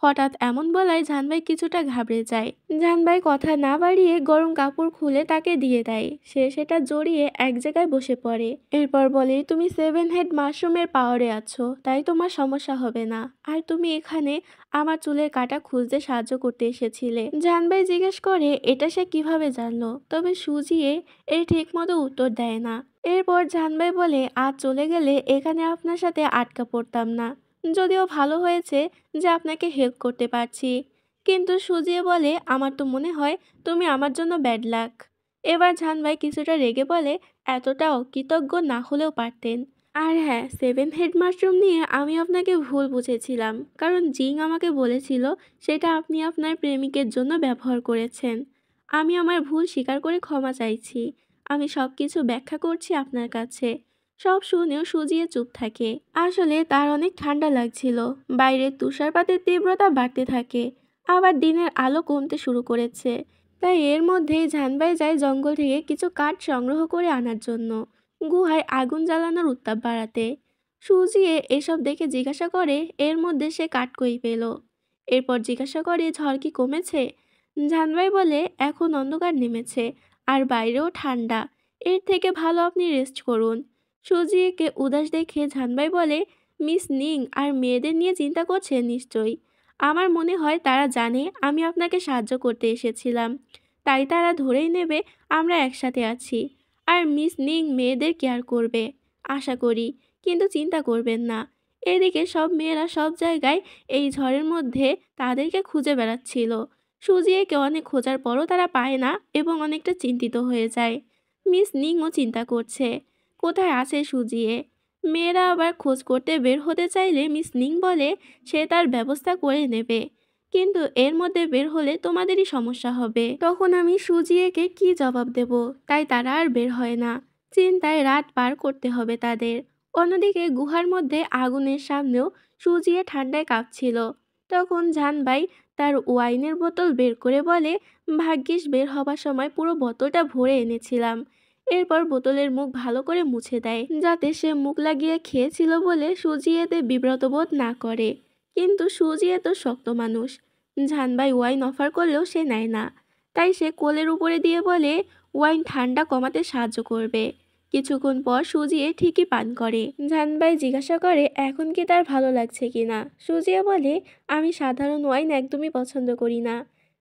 হঠাৎ এমন বলায় জানবাই কিছুটা ঘাবড়ে যায়। জানবাই কথা না বাড়িয়ে গরম কাপড় খুলে তাকে দিয়ে দেয়। সে সেটা জড়িয়ে এক জায়গায় বসে পড়ে। এরপর বলে, তুমি 7 হেড মাশরুমের পাওয়ারে আছো, তাই তোমার সমস্যা হবে না। আর তুমি এখানে আমার চুলের কাঁটা খুঁজতে সাহায্য করতে এসেছিলে। জানবাই জিজ্ঞেস করে, এটা সে কিভাবে জানলো? তবে সুজিয়ে এর ঠিক মতো উত্তর দেয় না। এরপর জানবাই বলে, আজ চলে গেলে এখানে আপনার সাথে আটকা পড়তাম না। যদিও ভালো হয়েছে যে আপনাকে হেল্প করতে পারছি। কিন্তু সুজিয়ে বলে, আমার তো মনে হয় তুমি আমার জন্য ব্যাড লাক। এবার জানবাই কিছুটা রেগে বলে, এতটা অকৃতজ্ঞ না হলেও পারতেন। আর হ্যাঁ, 7 হেড মাশরুম নিয়ে আমি আপনাকে ভুল বুঝেছিলাম, কারণ জিং আমাকে বলেছিল সেটা আপনি আপনার প্রেমিকের জন্য ব্যবহার করেছেন। আমি আমার ভুল স্বীকার করে ক্ষমা চাইছি। আমি সব কিছু ব্যাখ্যা করছি আপনার কাছে। সব শুনেও সুজিয়ে চুপ থাকে। আসলে তার অনেক ঠান্ডা লাগছিল। বাইরের তুষারপাতের তীব্রতা বাড়তে থাকে, আবার দিনের আলো কমতে শুরু করেছে। তাই এর মধ্যেই জানবাই যায় জঙ্গল থেকে কিছু কাঠ সংগ্রহ করে আনার জন্য, গুহায় আগুন জ্বালানোর উত্তাপ বাড়াতে। সুজিয়ে এসব দেখে জিজ্ঞাসা করে, এর মধ্যে সে কাঠ কই পেল? এরপর জিজ্ঞাসা করে, ঝড় কি কমেছে? জানবাই বলে, এখন অন্ধকার নেমেছে আর বাইরেও ঠান্ডা, এর থেকে ভালো আপনি রেস্ট করুন। সুজিয়েকে উদাস দেখে জানবাই বলে, মিস নিং আর মেয়েদের নিয়ে চিন্তা করছেন নিশ্চয়ই। আমার মনে হয় তারা জানে আমি আপনাকে সাহায্য করতে এসেছিলাম, তাই তারা ধরেই নেবে আমরা একসাথে আছি। আর মিস নিং মেয়েদের কেয়ার করবে আশা করি, কিন্তু চিন্তা করবেন না। এদিকে সব মেয়েরা সব জায়গায় এই ঝড়ের মধ্যে তাদেরকে খুঁজে বেড়াচ্ছিল। সুজিয়েকে অনেক খোঁজার পরও তারা পায় না এবং অনেকটা চিন্তিত হয়ে যায়। মিস নিংও চিন্তা করছে, কোথায় আছে সুজিয়ে। মেয়েরা আবার খোঁজ করতে বের হতে চাইলে মিস নিং বলে সে তার ব্যবস্থা করে নেবে, কিন্তু এর মধ্যে বের হলে তোমাদেরই সমস্যা হবে। তখন আমি সুজিয়েকে কি জবাব দেব? তাই তারা আর বের হয় না। চিন্তায় রাত পার করতে হবে তাদের। অন্যদিকে গুহার মধ্যে আগুনের সামনেও সুজিয়ে ঠান্ডায় কাঁপছিল। তখন জানবাই তার ওয়াইনের বোতল বের করে বলে, ভাগ্যিস বের হবার সময় পুরো বোতলটা ভরে এনেছিলাম। এরপর বোতলের মুখ ভালো করে মুছে দেয়, যাতে সে মুখ লাগিয়ে খেয়েছিল বলে সুজিয়েতে বিব্রত বোধ না করে। কিন্তু সুজিয়ে তো শক্ত মানুষ। জানবাই ওয়াইন অফার করলেও সে নেয় না। তাই সে কোলের উপরে দিয়ে বলে, ওয়াইন ঠান্ডা কমাতে সাহায্য করবে। কিছুক্ষণ পর সুজিয়ে ঠিকই পান করে। জানবাই জিজ্ঞাসা করে, এখন কি তার ভালো লাগছে কিনা। সুজিয়ে বলে, আমি সাধারণ ওয়াইন একদমই পছন্দ করি না।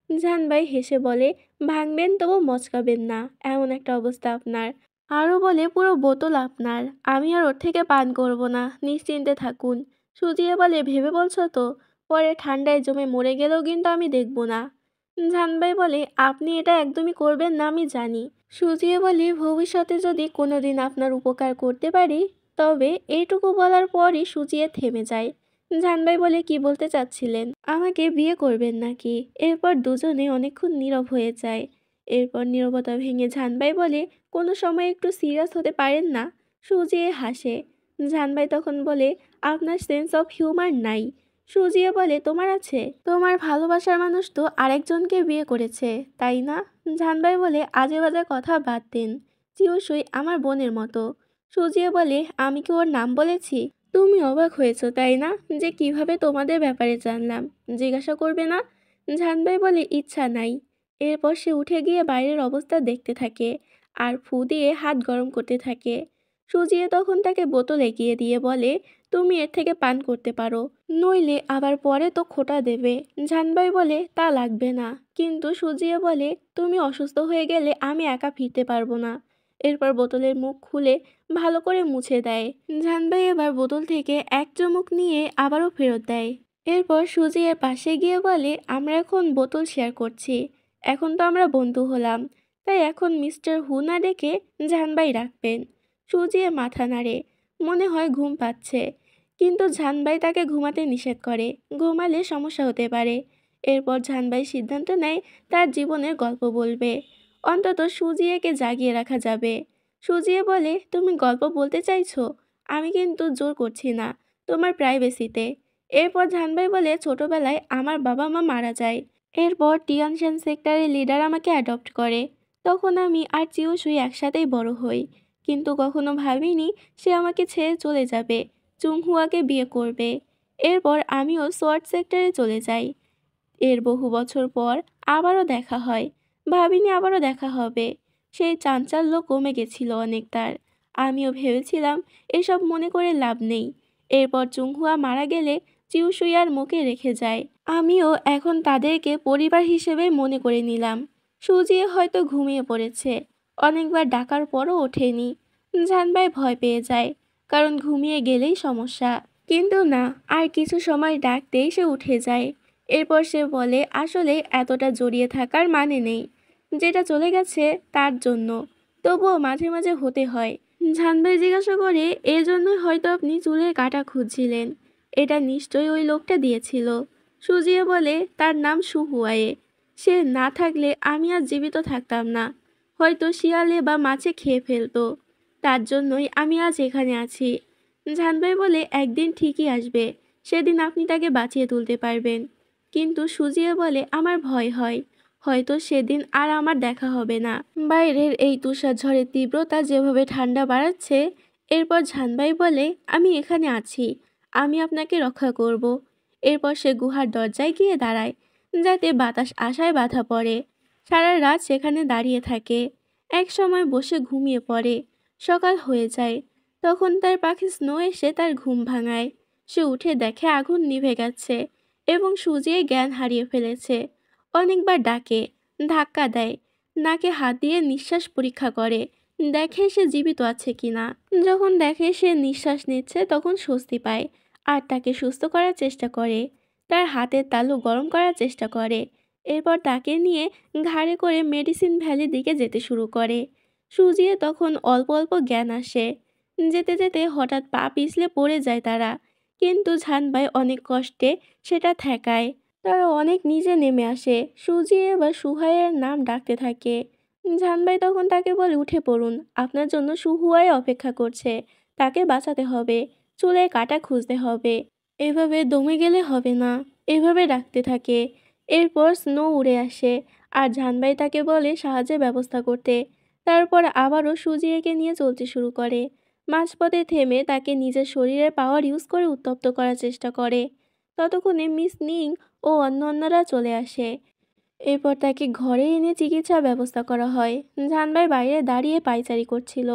জানবাই হেসে বলে, ভাঙবেন তবু মচকাবেন না, এমন একটা অবস্থা আপনার। আরও বলে, পুরো বোতল আপনার, আমি আর ওর থেকে পান করব না, নিশ্চিন্তে থাকুন। সুজিয়ে বলে, ভেবে বলছো তো? পরে ঠান্ডায় জমে মরে গেলেও কিন্তু আমি দেখব না। জানবাই বলে, আপনি এটা একদমই করবেন না আমি জানি। সুজিয়ে বলে, ভবিষ্যতে যদি কোনোদিন আপনার উপকার করতে পারি তবে। এইটুকু বলার পরই সুজিয়ে থেমে যায়। জানবাই বলে, কি বলতে চাচ্ছিলেন? আমাকে বিয়ে করবেন নাকি? এরপর দুজনে অনেকক্ষণ নীরব হয়ে যায়। এরপর নীরবতা ভেঙে জানবাই বলে, কোনো সময় একটু সিরিয়াস হতে পারেন না? সুজিয়ে হাসে। জানবাই তখন বলে, আপনার সেন্স অফ হিউমার নাই। সুজিয়ে বলে, তোমার আছে? তোমার ভালোবাসার মানুষ তো আরেকজনকে বিয়ে করেছে, তাই না? জানবাই বলে, আজে বাজে কথা বাদ দিন। চিউসুই আমার বোনের মতো। সুজিয়ে বলে, আমি কি ওর নাম বলেছি? তুমি অবাক হয়েছো তাই না, যে কিভাবে তোমাদের ব্যাপারে জানলাম? জিজ্ঞাসা করবে না? জানবাই বলে, ইচ্ছা নাই। এরপর সে উঠে গিয়ে বাইরের অবস্থা দেখতে থাকে আর ফু দিয়ে হাত গরম করতে থাকে। সুজিয়ে তখন তাকে বোতল এগিয়ে দিয়ে বলে, তুমি এর থেকে পান করতে পারো, নইলে আবার পরে তো খোঁটা দেবে। জানবাই বলে, তা লাগবে না। কিন্তু সুজিয়ে বলে, তুমি অসুস্থ হয়ে গেলে আমি একা ফিরতে পারবো না। এরপর বোতলের মুখ খুলে ভালো করে মুছে দেয়। জানবাই এবার বোতল থেকে এক চুমুক নিয়ে আবারও ফেরত দেয়। এরপর সুজিয়ের পাশে গিয়ে বলে, আমরা এখন বোতল শেয়ার করছি। এখন তো আমরা বন্ধু হলাম, তাই এখন মিস্টার হু না ডেকে জানবাই রাখবেন। সুজিয়ে মাথা নাড়ে, মনে হয় ঘুম পাচ্ছে। কিন্তু জানবাই তাকে ঘুমাতে নিষেধ করে, ঘুমালে সমস্যা হতে পারে। এরপর জানবাই সিদ্ধান্ত নেয় তার জীবনের গল্প বলবে। অন্তত সুজিয়েকে জাগিয়ে রাখা যাবে। সুজিয়ে বলে, তুমি গল্প বলতে চাইছো? আমি কিন্তু জোর করছি না, তোমার প্রাইভেসিতে। এরপর জানবাই বলে, ছোটবেলায় আমার বাবা মা মারা যায়। এরপর টিয়ানশান সেক্টরের লিডার আমাকে অ্যাডপ্ট করে। তখন আমি আর চিউসুই একসাথেই বড় হই। কিন্তু কখনো ভাবিনি সে আমাকে ছেড়ে চলে যাবে, চুংহুয়াকে বিয়ে করবে। এরপর আমিও সোয়ার্ড সেক্টরে চলে যাই। এর বহু বছর পর আবারও দেখা হয়। ভাবিনি আবারও দেখা হবে। সেই চাঞ্চল্য কমে গেছিল অনেক তার। আমিও ভেবেছিলাম এসব মনে করে লাভ নেই। এরপর চুংহুয়া মারা গেলে চিউসুইয়ার মুখে রেখে যায়। আমিও এখন তাদেরকে পরিবার হিসেবে মনে করে নিলাম। সুজিয়ে হয়তো ঘুমিয়ে পড়েছে, অনেকবার ডাকার পরও ওঠেনি। জানবাই ভয় পেয়ে যায়, কারণ ঘুমিয়ে গেলেই সমস্যা। কিন্তু না, আর কিছু সময় ডাকতেই সে উঠে যায়। এরপর সে বলে, আসলে এতটা জড়িয়ে থাকার মানে নেই, যেটা চলে গেছে তার জন্য। তবুও মাঝে মাঝে হতে হয়। জানবাই জিজ্ঞাসা করে, এর জন্যই হয়তো আপনি চুলের কাঁটা খুঁজছিলেন। এটা নিশ্চয়ই ওই লোকটা দিয়েছিল। সুজিয়ে বলে, তার নাম সুহুয়ায়ে। সে না থাকলে আমি আর জীবিত থাকতাম না। হয়তো শিয়ালে বা মাছে খেয়ে ফেলতো। তার জন্যই আমি আজ এখানে আছি। জানবাই বলে, একদিন ঠিকই আসবে, সেদিন আপনি তাকে বাঁচিয়ে তুলতে পারবেন। কিন্তু সুজিয়ে বলে, আমার ভয় হয়, হয়তো সেদিন আর আমার দেখা হবে না। বাইরের এই তুষার ঝড়ের তীব্রতা যেভাবে ঠান্ডা বাড়াচ্ছে। এরপর জানবাই বলে, আমি এখানে আছি, আমি আপনাকে রক্ষা করব। এরপর সে গুহার দরজায় গিয়ে দাঁড়ায়, যাতে বাতাস আসায় বাধা পড়ে। সারা রাত সেখানে দাঁড়িয়ে থাকে। এক সময় বসে ঘুমিয়ে পড়ে। সকাল হয়ে যায়। তখন তার পাখি স্নো এসে তার ঘুম ভাঙায়। সে উঠে দেখে আগুন নিভে গেছে এবং সুজিয়ে জ্ঞান হারিয়ে ফেলেছে। অনেকবার ডাকে, ধাক্কা দেয়, নাকে হাত দিয়ে নিঃশ্বাস পরীক্ষা করে, দেখে সে জীবিত আছে কিনা। যখন দেখে সে নিঃশ্বাস নিচ্ছে তখন স্বস্তি পায় আর তাকে সুস্থ করার চেষ্টা করে। তার হাতের তালু গরম করার চেষ্টা করে। এরপর তাকে নিয়ে ঘাড়ে করে মেডিসিন ভ্যালির দিকে যেতে শুরু করে। সুজিয়ে তখন অল্প অল্প জ্ঞান আসে। যেতে যেতে হঠাৎ পা পিছলে পড়ে যায় তারা, কিন্তু জানবাই অনেক কষ্টে সেটা ঠেকায়। তারা অনেক নিচে নেমে আসে। সুজিয়ে বা সুহাইয়ের নাম ডাকতে থাকে। জানবাই তখন তাকে বলে, উঠে পড়ুন, আপনার জন্য সুহুয়াই অপেক্ষা করছে, তাকে বাঁচাতে হবে, চুলে কাটা খুঁজতে হবে। এভাবে দমে গেলে হবে না। এভাবে ডাকতে থাকে। এরপর স্নো উড়ে আসে আর জানবাই তাকে বলে সাহায্যের ব্যবস্থা করতে। তারপর আবারও সুজিয়েকে নিয়ে চলতে শুরু করে। মাঝপথে থেমে তাকে নিজের শরীরের পাওয়ার ইউজ করে উত্তপ্ত করার চেষ্টা করে। ততক্ষণে মিস নিং ও অন্যান্যরা চলে আসে। এরপর তাকে ঘরে এনে চিকিৎসার ব্যবস্থা করা হয়। জানবাই বাইরে দাঁড়িয়ে পায়চারি করছিল।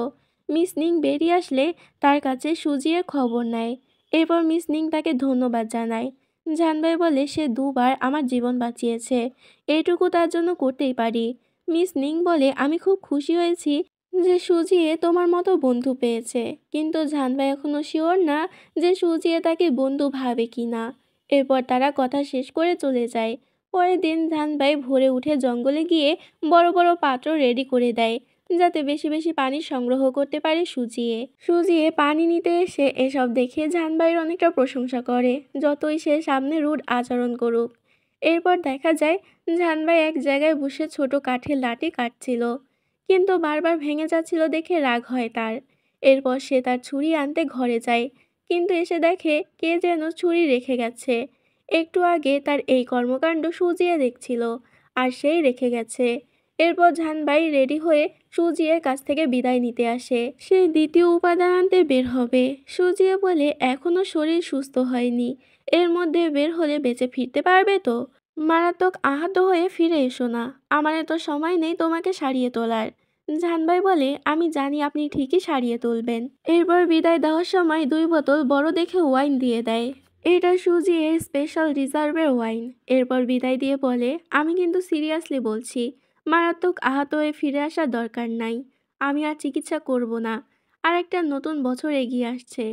মিস নিং বেরিয়ে আসলে তার কাছে সুজিয়ের খবর নেয়। এরপর মিস নিং তাকে ধন্যবাদ জানায়। জানবাই বলে, সে দুবার আমার জীবন বাঁচিয়েছে, এইটুকু তার জন্য করতেই পারি। মিস নিং বলে, আমি খুব খুশি হয়েছি যে সুজিয়ে তোমার মতো বন্ধু পেয়েছে। কিন্তু জানবাই এখনো শিওর না যে সুজিয়ে তাকে বন্ধু ভাবে কি না। এরপর তারা কথা শেষ করে চলে যায়। পরের দিন জানবাই ভোরে উঠে জঙ্গলে গিয়ে বড় বড় পাত্র রেডি করে দেয়, যাতে বেশি বেশি পানি সংগ্রহ করতে পারে সুজিয়ে। সুজিয়ে পানি নিতে এসে এসব দেখে জানবাইয়ের অনেকটা প্রশংসা করে, যতই সে সামনে রুড আচরণ করুক। এরপর দেখা যায় জানবাই এক জায়গায় বসে ছোট কাঠের লাঠি কাটছিল, কিন্তু বারবার ভেঙে যাচ্ছিল দেখে রাগ হয় তার। এরপর সে তার ছুরি আনতে ঘরে যায়, কিন্তু এসে দেখে কে যেন ছুরি রেখে গেছে। একটু আগে তার এই কর্মকাণ্ড সুজিয়ে দেখছিল, আর সেই রেখে গেছে। এরপর জানবাই রেডি হয়ে সুজিয়ের কাছ থেকে বিদায় নিতে আসে। সে দ্বিতীয় উপাদান আনতে বের হবে। সুজিয়ে বলে এখনো শরীর সুস্থ হয়নি, এর মধ্যে বের হলে বেঁচে ফিরতে পারবে তো? মারাত্মক আহত হয়ে ফিরে এসো না, আমার এত সময় নেই তোমাকে সারিয়ে তোলার। জানবাই বলে আমি জানি আপনি ঠিকই সারিয়ে তুলবেন। এরপর বিদায় দেওয়ার সময় 2 বোতল বড় দেখে ওয়াইন দিয়ে দেয়। এটা সুজিয়ের স্পেশাল রিজার্ভের ওয়াইন। এরপর বিদায় দিয়ে বলে আমি কিন্তু সিরিয়াসলি বলছি, মারাত্মক আহত হয়ে ফিরে আসার দরকার নাই। আমি আর চিকিৎসা করব না। আর একটা নতুন বছর এগিয়ে আসছে,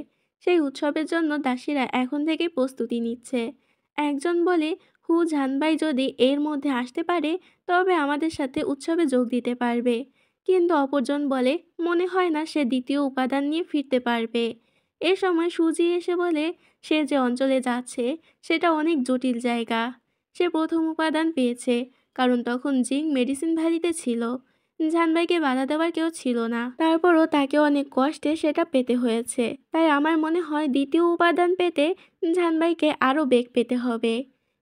সেই উৎসবের জন্য দাসীরা এখন থেকেই প্রস্তুতি নিচ্ছে। একজন বলে জানবাই যদি এর মধ্যে আসতে পারে তবে আমাদের সাথে উৎসবে যোগ দিতে পারবে, কিন্তু অপরজন বলে মনে হয় না সে দ্বিতীয় উপাদান নিয়ে ফিরতে পারবে। এ সময় সুজি এসে বলে সে যে অঞ্চলে যাচ্ছে সেটা অনেক জটিল জায়গা। সে প্রথম উপাদান পেয়েছে, কারণ তখন জিঙ্ক মেডিসিন ভ্যালিতে ছিল। জানবাইকে বাধা দেওয়ার কেউ ছিল না, তারপরও তাকে অনেক কষ্টে সেটা পেতে হয়েছে। তাই আমার মনে হয় দ্বিতীয় উপাদান পেতে জানবাইকে আরও বেগ পেতে হবে।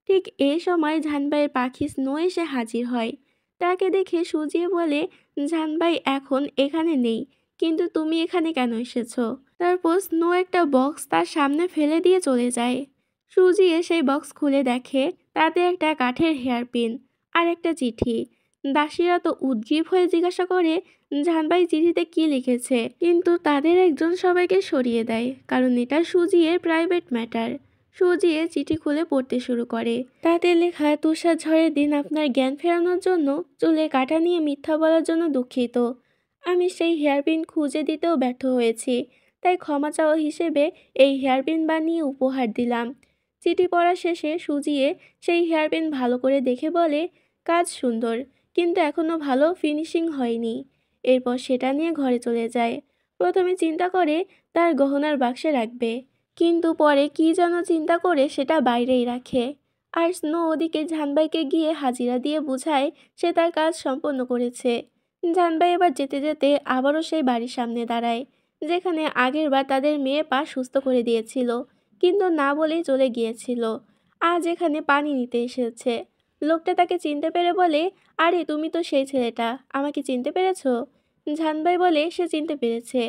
ঠিক এই সময় জানবাইয়ের পাখি স্নো এসে হাজির হয়। তাকে দেখে সুজিয়ে বলে জানবাই এখন এখানে নেই, কিন্তু তুমি এখানে কেন এসেছো? তারপর স্নো একটা বক্স তার সামনে ফেলে দিয়ে চলে যায়। সুজিয়ে সেই বক্স খুলে দেখে তাতে একটা কাঠের হেয়ারপিন আর একটা চিঠি। দাসীরা তো উদ্গ্রীব হয়ে জিজ্ঞাসা করে জানবাই চিঠিতে কি লিখেছে, কিন্তু তাদের একজন সবাইকে সরিয়ে দেয়, কারণ এটা সুজিয়ের প্রাইভেট ম্যাটার। সুজিয়ে চিঠি খুলে পড়তে শুরু করে। তাতে লেখা তুষার ঝড়ের দিন আপনার জ্ঞান ফেরানোর জন্য চুলে কাটা নিয়ে মিথ্যা বলার জন্য দুঃখিত। আমি সেই হেয়ারপিন খুঁজে দিতেও ব্যর্থ হয়েছি, তাই ক্ষমা চাওয়া হিসেবে এই হেয়ারপিন বানিয়ে উপহার দিলাম। চিঠি পড়া শেষে সুজিয়ে সেই হেয়ারপিন ভালো করে দেখে বলে কাজ সুন্দর, কিন্তু এখনও ভালো ফিনিশিং হয়নি। এরপর সেটা নিয়ে ঘরে চলে যায়। প্রথমে চিন্তা করে তার গহনার বাক্সে রাখবে, কিন্তু পরে কি যেন চিন্তা করে সেটা বাইরেই রাখে। আর স্নো ওদিকে জানবাইকে গিয়ে হাজিরা দিয়ে বোঝায় সে তার কাজ সম্পন্ন করেছে। জানবাই এবার যেতে যেতে আবারও সেই বাড়ির সামনে দাঁড়ায়, যেখানে আগেরবার তাদের মেয়ে পা সুস্থ করে দিয়েছিল, কিন্তু না বলেই চলে গিয়েছিল। আজ এখানে পানি নিতে এসেছে। লোকটা তাকে চিনতে পেরে বলে আরে তুমি তো সেই ছেলেটা, আমাকে চিনতে পেরেছো? জানবাই বলে সে চিনতে পেরেছে।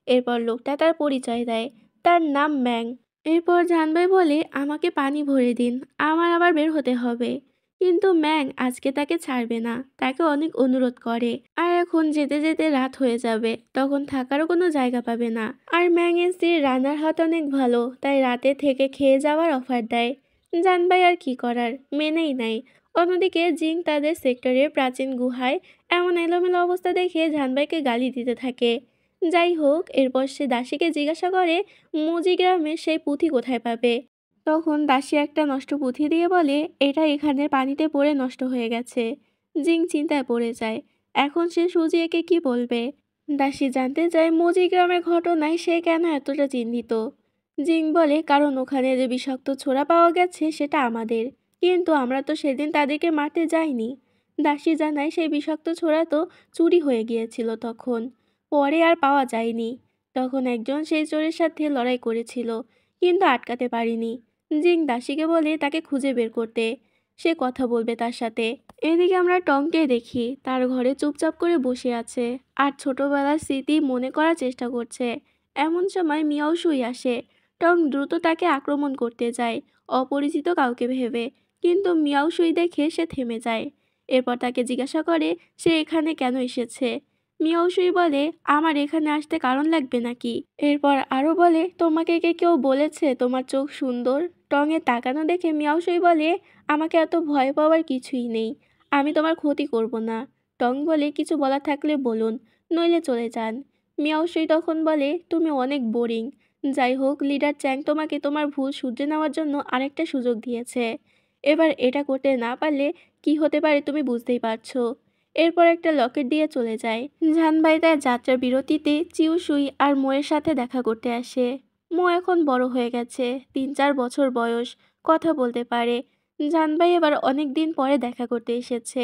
এরপর লোকটা তার পরিচয় দেয়, তার নাম ম্যাং। এরপর জানবাই বলে আমাকে পানি ভরে দিন, আমার আবার বের হতে হবে। কিন্তু ম্যাং আজকে তাকে ছাড়বে না, তাকে অনেক অনুরোধ করে। আর এখন যেতে যেতে রাত হয়ে যাবে, তখন থাকারও কোনো জায়গা পাবে না। আর ম্যাংয়ের স্ত্রীর রান্নার হাত অনেক ভালো, তাই রাতে থেকে খেয়ে যাওয়ার অফার দেয়। জানবাই আর কি করার, মেনেই নাই। অন্যদিকে জিং তাদের সেক্টরের প্রাচীন গুহায় এমন এলোমেলো অবস্থা দেখে জানবাইকে গালি দিতে থাকে। যাই হোক, এরপর সে দাসীকে জিজ্ঞাসা করে মুজি গ্রামে সেই পুঁথি কোথায় পাবে। তখন দাসী একটা নষ্ট পুঁথি দিয়ে বলে এটা এখানের পানিতে পড়ে নষ্ট হয়ে গেছে। জিং চিন্তায় পড়ে যায়, এখন সে সুজিয়েকে কি বলবে। দাসী জানতে চায় মুজি গ্রামের ঘটনায় সে কেন এতটা চিন্তিত। জিং বলে কারণ ওখানে যে বিষাক্ত ছোরা পাওয়া গেছে সেটা আমাদের, কিন্তু আমরা তো সেদিন তাদেরকে মারতে যাইনি। দাসী জানায় সেই বিষাক্ত ছোরা তো চুরি হয়ে গিয়েছিল তখন, পরে আর পাওয়া যায়নি। তখন একজন সেই চোরের সাথে লড়াই করেছিল, কিন্তু আটকাতে পারিনি। জিং দাসীকে বলে তাকে খুঁজে বের করতে, সে কথা বলবে তার সাথে। এদিকে আমরা টংকে দেখি তার ঘরে চুপচাপ করে বসে আছে আর ছোটবেলার স্মৃতি মনে করার চেষ্টা করছে। এমন সময় মিয়াও শুই আসে। টং দ্রুত তাকে আক্রমণ করতে যায় অপরিচিত কাউকে ভেবে, কিন্তু মিয়াও শুই দেখে সে থেমে যায়। এরপর তাকে জিজ্ঞাসা করে সে এখানে কেন এসেছে। মিয়াওসুই বলে আমার এখানে আসতে কারণ লাগবে নাকি। এরপর আরও বলে তোমাকে কে কেউ বলেছে তোমার চোখ সুন্দর। টঙে তাকানো দেখে মিয়াওসুই বলে আমাকে এত ভয় পাওয়ার কিছুই নেই, আমি তোমার ক্ষতি করব না। টং বলে কিছু বলার থাকলে বলুন, নইলে চলে যান। মিয়াওসুই তখন বলে তুমি অনেক বোরিং। যাই হোক, লিডার চ্যাং তোমাকে তোমার ভুল শুধরে নেওয়ার জন্য আরেকটা সুযোগ দিয়েছে। এবার এটা করতে না পারলে কি হতে পারে তুমি বুঝতেই পারছো। এরপর একটা লকেট দিয়ে চলে যায়। জানবাই তার যাত্রা বিরতিতে চিউসুই আর মোয়ের সাথে দেখা করতে আসে। মো এখন বড় হয়ে গেছে, 3-4 বছর বয়স, কথা বলতে পারে। জানবাই এবার অনেক দিন পরে দেখা করতে এসেছে।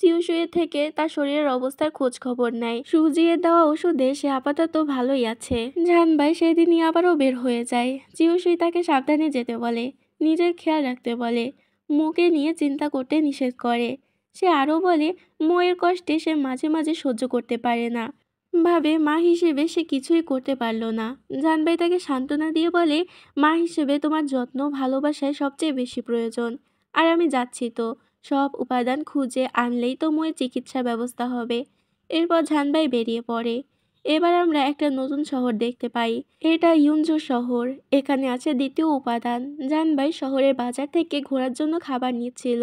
চিউসুইয়ের থেকে তার শরীরের অবস্থার খোঁজ খবর নেয়। সুজিয়ে দেওয়া ওষুধে সে আপাতত ভালোই আছে। জানবাই সেদিনই আবারও বের হয়ে যায়। চিউসুই তাকে সাবধানে যেতে বলে, নিজের খেয়াল রাখতে বলে, মোকে নিয়ে চিন্তা করতে নিষেধ করে। সে আরও বলে মোয়ের কষ্টে সে মাঝে মাঝে সহ্য করতে পারে না, ভাবে মা হিসেবে সে কিছুই করতে পারলো না। জানবাই তাকে সান্ত্বনা দিয়ে বলে, মা হিসেবে তোমার যত্ন ভালোবাসায় সবচেয়ে বেশি প্রয়োজন। আর আমি যাচ্ছি তো, সব উপাদান খুঁজে আনলেই তো মোয়ের চিকিৎসা ব্যবস্থা হবে। এরপর জানবাই বেরিয়ে পড়ে। এবার আমরা একটা নতুন শহর দেখতে পাই। এটা ইউনজো শহর। এখানে আছে দ্বিতীয় উপাদান। জানবাই শহরের বাজার থেকে ঘোরার জন্য খাবার নিচ্ছিল,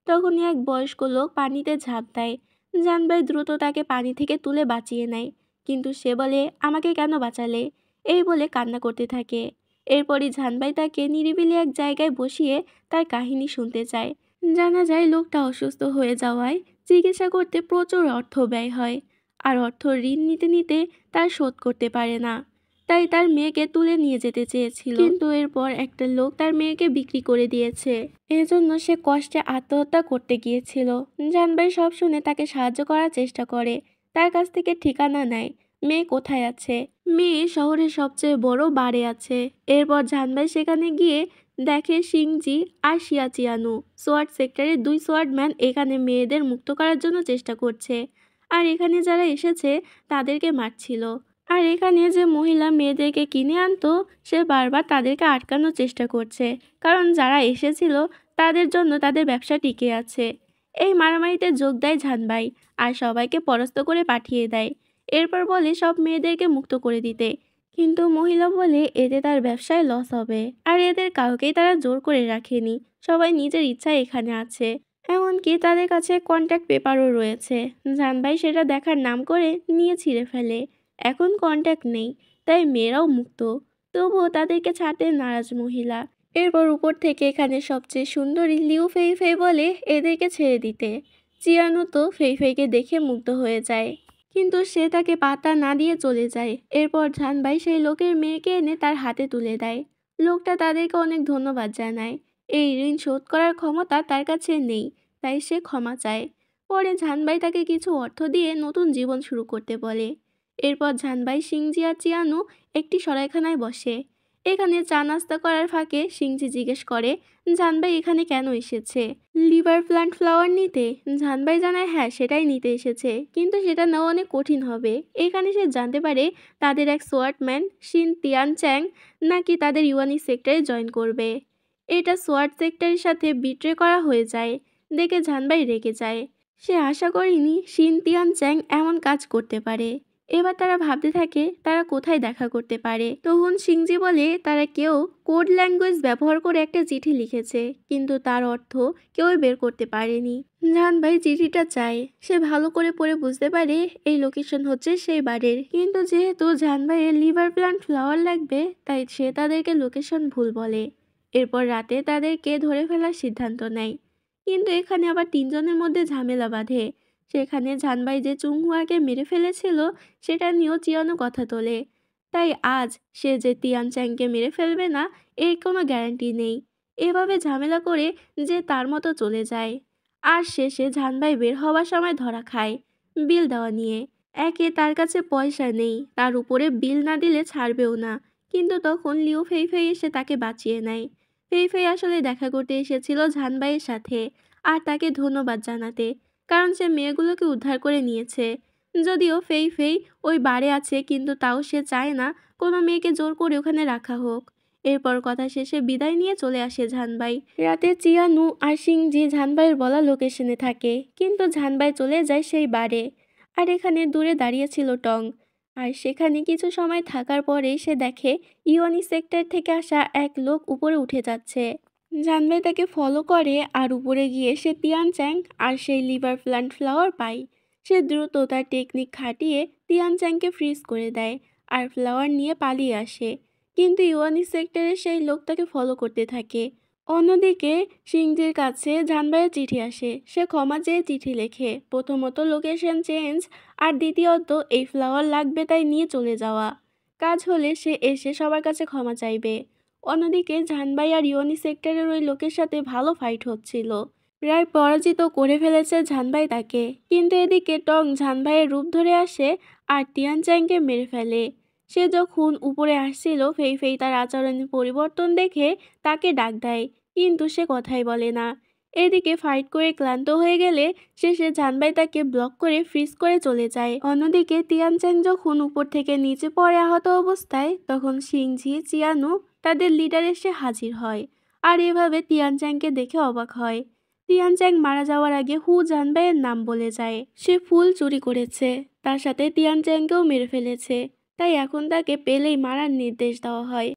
তখনই এক বয়স্ক লোক পানিতে ঝাঁপ দেয়। জানবাই দ্রুত তাকে পানি থেকে তুলে বাঁচিয়ে নেয়, কিন্তু সে বলে, আমাকে কেন বাঁচালে, এই বলে কান্না করতে থাকে। এরপরই জানবাই তাকে নিরিবিলি এক জায়গায় বসিয়ে তার কাহিনী শুনতে চায়। জানা যায় লোকটা অসুস্থ হয়ে যাওয়ায় চিকিৎসা করতে প্রচুর অর্থ ব্যয় হয়, আর অর্থ ঋণ নিতে নিতে তার শোধ করতে পারে না। তাই তার মেয়েকে তুলে নিয়ে যেতে চেয়েছিল, কিন্তু এরপর একটা লোক তার মেয়েকে বিক্রি করে দিয়েছে। এজন্য সে কষ্টে আত্মহত্যা করতে গিয়েছিল। জানবাই সব শুনে তাকে সাহায্য করার চেষ্টা করে, তার কাছ থেকে ঠিকানা নেয়, মেয়ে কোথায় আছে। মেয়ে শহরের সবচেয়ে বড় বারে আছে। এরপর জানবাই সেখানে গিয়ে দেখে শিংজি আর শিয়াচিয়ানু, সোয়ার্ড সেক্টরের 2 সোয়ার্ডম্যান এখানে মেয়েদের মুক্ত করার জন্য চেষ্টা করছে। আর এখানে যারা এসেছে তাদেরকে মারছিল। আর এখানে যে মহিলা মেয়েদেরকে কিনে আনতো সে বারবার তাদেরকে আটকানোর চেষ্টা করছে, কারণ যারা এসেছিল তাদের জন্য তাদের ব্যবসা টিকে আছে। এই মারামারিতে যোগ দেয় জানবাই আর সবাইকে পরাস্ত করে পাঠিয়ে দেয়। এরপর বলে সব মেয়েদেরকে মুক্ত করে দিতে, কিন্তু মহিলা বলে এতে তার ব্যবসায় লস হবে, আর এদের কাউকেই তারা জোর করে রাখেনি, সবাই নিজের ইচ্ছায় এখানে আছে। এমনকি তাদের কাছে কন্ট্যাক্ট পেপারও রয়েছে। জানবাই সেটা দেখার নাম করে নিয়ে ছিঁড়ে ফেলে। এখন কন্ট্যাক্ট নেই, তাই মেয়েরাও মুক্ত। তবুও তাদেরকে ছাড়তে নারাজ মহিলা। এরপর উপর থেকে এখানে সবচেয়ে সুন্দরী লিউ ফেই ফেই বলে এদেরকে ছেড়ে দিতে। চিয়ানো তো ফেই ফেইকে দেখে মুগ্ধ হয়ে যায়, কিন্তু সে তাকে পাত্তা না দিয়ে চলে যায়। এরপর জানবাই সেই লোকের মেয়েকে এনে তার হাতে তুলে দেয়। লোকটা তাদেরকে অনেক ধন্যবাদ জানায়। এই ঋণ শোধ করার ক্ষমতা তার কাছে নেই, তাই সে ক্ষমা চায়। পরে জানবাই তাকে কিছু অর্থ দিয়ে নতুন জীবন শুরু করতে বলে। এরপর জানবাই শিংজি আর চিয়ানো একটি সরাইখানায় বসে। এখানে চা নাস্তা করার ফাঁকে শিংজি জিজ্ঞেস করে জানবাই এখানে কেন এসেছে। লিভার প্লান্ট ফ্লাওয়ার নিতে। জানবাই জানায় হ্যাঁ সেটাই নিতে এসেছে, কিন্তু সেটা নেওয়া অনেক কঠিন হবে। এখানে সে জানতে পারে তাদের এক সোয়ার্ডম্যান শিন তিয়ান চ্যাং নাকি তাদের ইউয়ানি সেক্টরে জয়েন করবে। এটা সোয়ার্ড সেক্টরের সাথে বিট্রে করা হয়ে যায় দেখে জানবাই রেগে যায়। সে আশা করেনি শিন তিয়ান চ্যাং এমন কাজ করতে পারে। এবার তারা ভাবতে থাকে তারা কোথায় দেখা করতে পারে। তখন শিংজি বলে তারা কেউ কোড ল্যাঙ্গুয়েজ ব্যবহার করে একটা চিঠি লিখেছে, কিন্তু তার অর্থ কেউই বের করতে পারেনি। জানবাই চিঠিটা চায়। সে ভালো করে পড়ে বুঝতে পারে এই লোকেশন হচ্ছে সেই বাড়ির, কিন্তু যেহেতু জানবাইয়ের লিভার প্লান্ট ফ্লাওয়ার লাগবে তাই সে তাদেরকে লোকেশন ভুল বলে। এরপর রাতে তাদেরকে ধরে ফেলার সিদ্ধান্ত নেয়, কিন্তু এখানে আবার 3 জনের মধ্যে ঝামেলা বাঁধে। সেখানে জানবাই যে চুংহুয়াকে মেরে ফেলেছিল সেটা নিয়েও চিয়ানো কথা তোলে। তাই আজ সে যে তিয়ান চ্যাংকে মেরে ফেলবে না এর কোনো গ্যারান্টি নেই। এভাবে ঝামেলা করে যে তার মতো চলে যায়। আর শেষে জানবাই বের হওয়ার সময় ধরা খায় বিল দেওয়া নিয়ে। একে তার কাছে পয়সা নেই, তার উপরে বিল না দিলে ছাড়বেও না। কিন্তু তখন লিও ফেই ফেই এসে তাকে বাঁচিয়ে নেয়। ফেই ফেই আসলে দেখা করতে এসেছিল জানবাইয়ের সাথে আর তাকে ধন্যবাদ জানাতে, কারণ সে মেয়েগুলোকে উদ্ধার করে নিয়েছে। যদিও ফেই ফেই ওই বারে আছে, কিন্তু তাও সে চায় না কোনো মেয়েকে জোর করে ওখানে রাখা হোক। এরপর কথা শেষে বিদায় নিয়ে চলে আসে জানবাই। রাতে চিয়ানু আর শিংজি জানবাইয়ের বলা লোকেশনে থাকে, কিন্তু জানবাই চলে যায় সেই বারে। আর এখানে দূরে দাঁড়িয়েছিল টং। আর সেখানে কিছু সময় থাকার পরেই সে দেখে ইউয়ানি সেক্টর থেকে আসা এক লোক উপরে উঠে যাচ্ছে। জানবাই তাকে ফলো করে আর উপরে গিয়ে সে তিয়ান চ্যাং আর সেই লিভার প্লান্ট ফ্লাওয়ার পায়। সে দ্রুত তার টেকনিক খাটিয়ে তিয়ান চ্যাংকে ফ্রিজ করে দেয় আর ফ্লাওয়ার নিয়ে পালিয়ে আসে। কিন্তু ইউয়ানি সেক্টরে সেই লোক তাকে ফলো করতে থাকে। অন্যদিকে সিংজির কাছে জানবাইয়ের চিঠি আসে। সে ক্ষমা চেয়ে চিঠি লেখে, প্রথমত লোকেশন চেঞ্জ, আর দ্বিতীয়ত এই ফ্লাওয়ার লাগবে তাই নিয়ে চলে যাওয়া। কাজ হলে সে এসে সবার কাছে ক্ষমা চাইবে। অন্যদিকে জানবাই আর ইউনি সেক্টরের ওই লোকের সাথে ভালো ফাইট হচ্ছিল। প্রায় পরাজিত করে ফেলেছে জানবাই তাকে, কিন্তু এদিকে টং জানবাইয়ের রূপ ধরে আসে আর তিয়ান চ্যাংকে মেরে ফেলে। সে যখন উপরে আসছিল, ফেই ফেই তার আচরণে পরিবর্তন দেখে তাকে ডাক দেয়, কিন্তু সে কথাই বলে না। এদিকে ফাইট করে ক্লান্ত হয়ে গেলে শেষে জানবাই তাকে ব্লক করে ফ্রিজ করে চলে যায়। অন্যদিকে তিয়ান চ্যাং যখন উপর থেকে নিচে পড়ে আহত অবস্থায়, তখন সিংজি চিয়ানু তাদের লিডার এসে হাজির হয়, আর এভাবে তিয়ান চ্যাংকে দেখে অবাক হয়। তিয়ান চ্যাং মারা যাওয়ার আগে হু জানবাইয়ের নাম বলে যায়। সে ফুল চুরি করেছে, তার সাথে তিয়ান চ্যাংকেও মেরে ফেলেছে, তাই এখন তাকে পেলেই মারার নির্দেশ দেওয়া হয়।